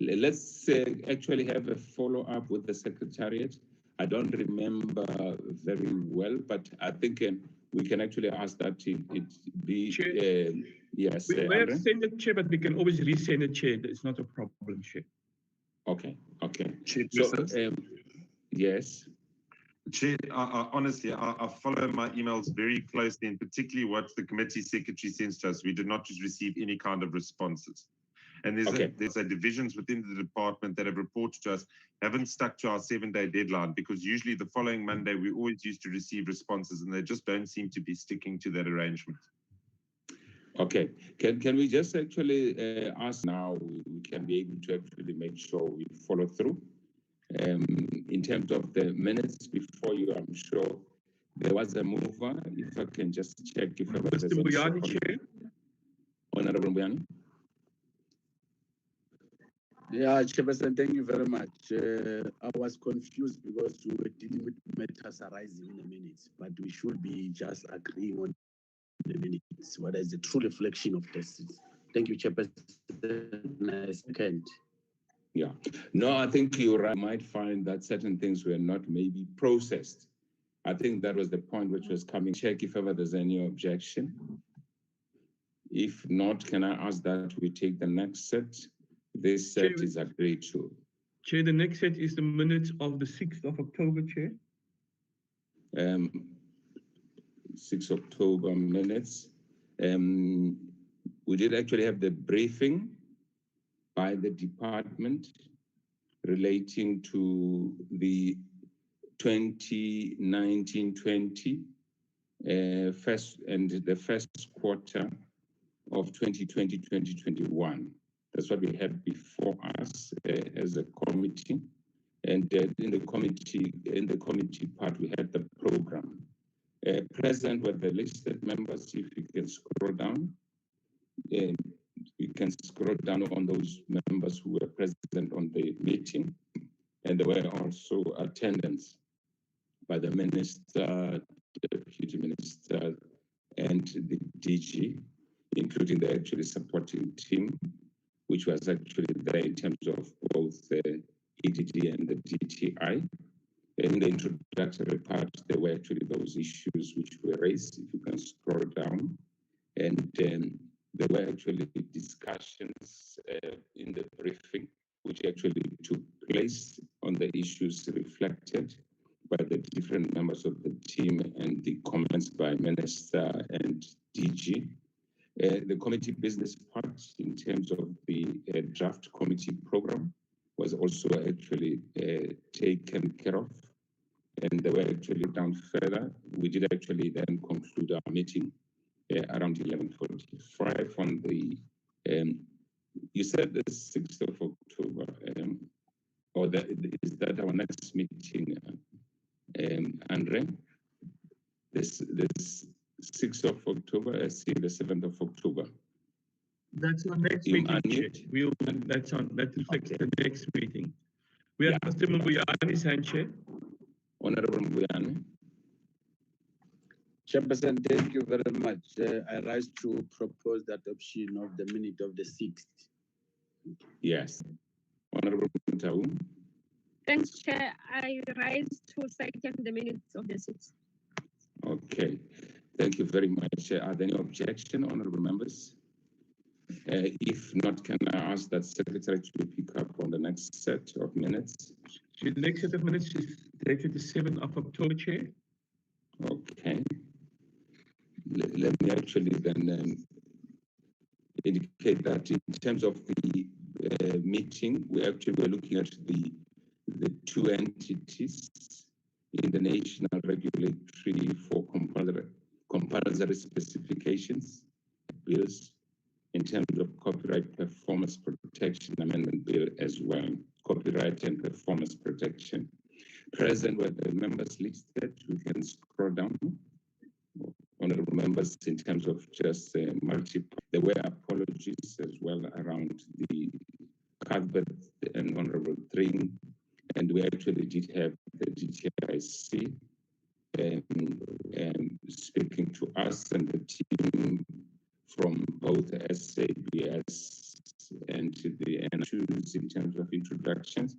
Let's actually have a follow-up with the Secretariat. I don't remember very well, but I think we can actually ask that it be, yes. We have sent it, Chair, but we can always resend it, Chair. It's not a problem, Chair. Okay, okay. So, yes. Chair, honestly, I follow my emails very closely, and particularly what the committee secretary sends to us. We did not receive any kind of responses. And there's divisions within the department that have reported to us haven't stuck to our 7-day deadline, because usually the following Monday we always used to receive responses, and they just don't seem to be sticking to that arrangement. Okay, can we just actually ask now, we can be able to actually make sure we follow through. In terms of the minutes before you, I'm sure there was a mover. If I can just check if I was Mr. Mbuyane, Chair. Honorable Mbuyane. Yeah, Chairperson, thank you very much. I was confused because we were dealing with matters arising in the minutes, but we should be just agreeing on the minutes, what is the true reflection of this. Thank you, Chairperson. Second. Yeah, no, I think you might find that certain things were not maybe processed. I think that was the point which was coming. Check if ever there's any objection. If not, can I ask that we take the next set? This set is agreed to. Chair, the next set is the minutes of the 6th of October, Chair. 6 October minutes. We did actually have the briefing by the department relating to the 2019-20 first and the first quarter of 2020-2021. That's what we have before us as a committee. And in the committee part, we had the program. Present were the listed members. If you can scroll down, you can scroll down on those members who were present on the meeting. And there were also attendance by the minister, deputy minister, and the DG, including the actually supporting team, which was actually there in terms of both the EDD and the DTI. In the introductory part, there were actually those issues which were raised, if you can scroll down. And there were actually discussions in the briefing, which actually took place on the issues reflected by the different members of the team and the comments by Minister and DG. The committee business part in terms of the draft committee program was also actually taken care of, and they were actually down further. We did actually then conclude our meeting around 11:45 on the, you said the 6th of October, or is that our next meeting, Andre? This 6th of October, I see the 7th of October. That's our next You meeting. unmute. That reflects the next meeting. We have Mr. Mbuyane Sanchez. Honorable Mbuyane. Chairperson, thank you very much. I rise to propose the adoption of the minute of the 6th. Yes. Honorable Mutau. Thanks, Chair. I rise to second the minutes of the 6th. Okay. Thank you very much. Are there any objection, honorable members? If not, can I ask that Secretary to pick up on the next set of minutes? The next set of minutes is dated the 7th of October, Chair. Okay. Let me actually then indicate that in terms of the meeting, we actually were looking at the two entities in the National Regulatory for Compulsory Specifications bills in terms of Copyright Performance Protection Amendment Bill as well, copyright and performance protection. Present were the members listed. We can scroll down. Honorable members, in terms of just multiple, there were apologies as well around the Cuthbert and Honorable Tring, and we actually did have the DTIC speaking to us and the team from both SABS and the NHUs in terms of introductions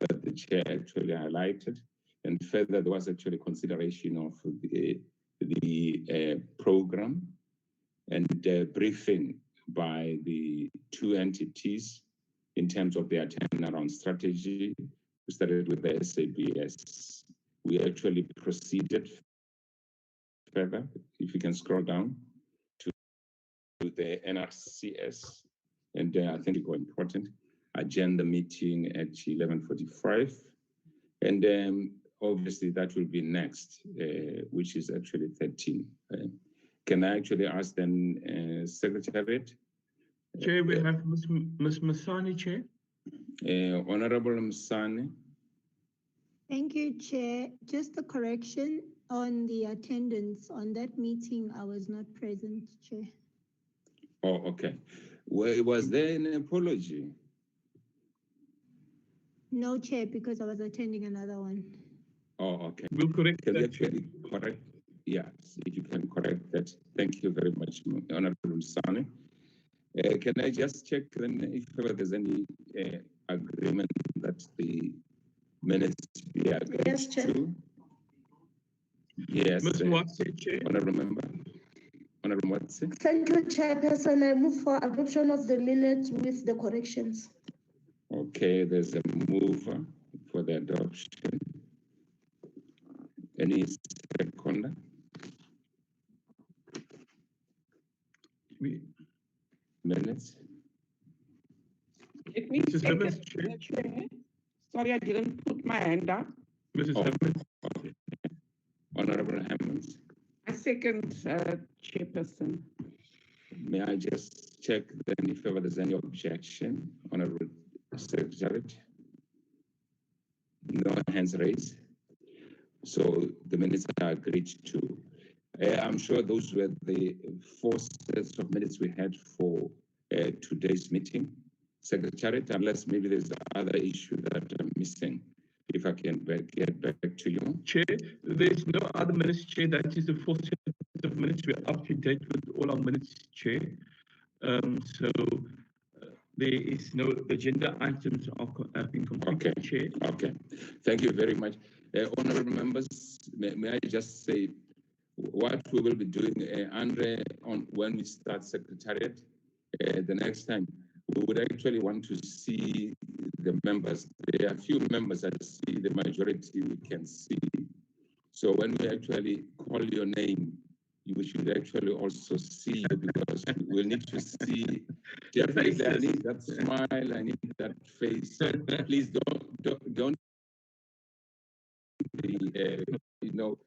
that the chair actually highlighted. And further, there was actually consideration of the program and briefing by the two entities in terms of their turnaround strategy. We started with the SABS. We actually proceeded further, if you can scroll down, to the NRCS, and I think it's quite important, agenda meeting at 11:45. And obviously that will be next, which is actually 13. Can I actually ask then, Secretariat? Chair, we have Ms. Masani, Chair. Honorable Masani. Thank you, Chair. Just a correction on the attendance. On that meeting, I was not present, Chair. Oh, okay. Well, was there an apology? No, Chair, because I was attending another one. Oh, okay. We'll correct Can you that, Chair. actually correct? Yes, if you can correct that. Thank you very much, Honorable Masani. Can I just check then if there's any agreement that the minutes be agreed Yes, Chair. to? Yes. Ms. Watson, Chair. Honorable Member. Honorable Watson. Thank you, Chairperson. I move for adoption of the minutes with the corrections. Okay, there's a mover for the adoption. Any seconder? Minutes? Let me Mrs. second Simmons, the Chair. Sorry, I didn't put my hand up. Mrs. Simmons. Okay. Honorable Hammonds. I second, Chairperson. May I just check then if ever there's any objection, Honorable Secretary? No hands raised. So the minutes are agreed to. I'm sure those were the 4 sets of minutes we had for today's meeting. Secretary, unless maybe there's other issue that I'm missing, if I can get back to you. Chair, there's no other minutes, Chair. That is the 4 sets of minutes. We're up to date with all our minutes, Chair. There is no agenda items have been completed, Okay. Chair. Okay. Thank you very much. Honorable members, may I just say what we will be doing, Andre, on when we start Secretariat, the next time we would actually want to see the members. There are a few members that see, the majority we can see. So when we actually call your name, we should actually also see you, because we'll need to see. Definitely, I need that smile, I need that face. Please don't be,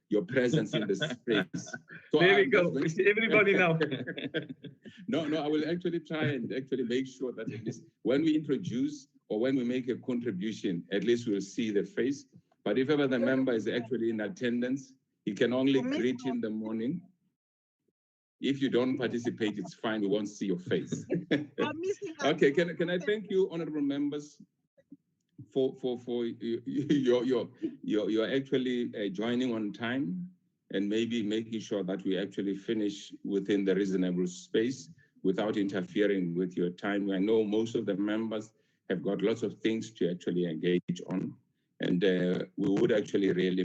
your presence in the space. So there we go. We see everybody now. No, I will actually try and actually make sure that at least when we introduce or when we make a contribution, at least we'll see the face. But if ever the member is actually in attendance, he can only greet in the morning. If you don't participate, it's fine. We won't see your face. Okay, can I thank you, honorable members, for you're actually joining on time and maybe making sure that we actually finish within the reasonable space without interfering with your time. I know most of the members have got lots of things to actually engage on, and we would actually really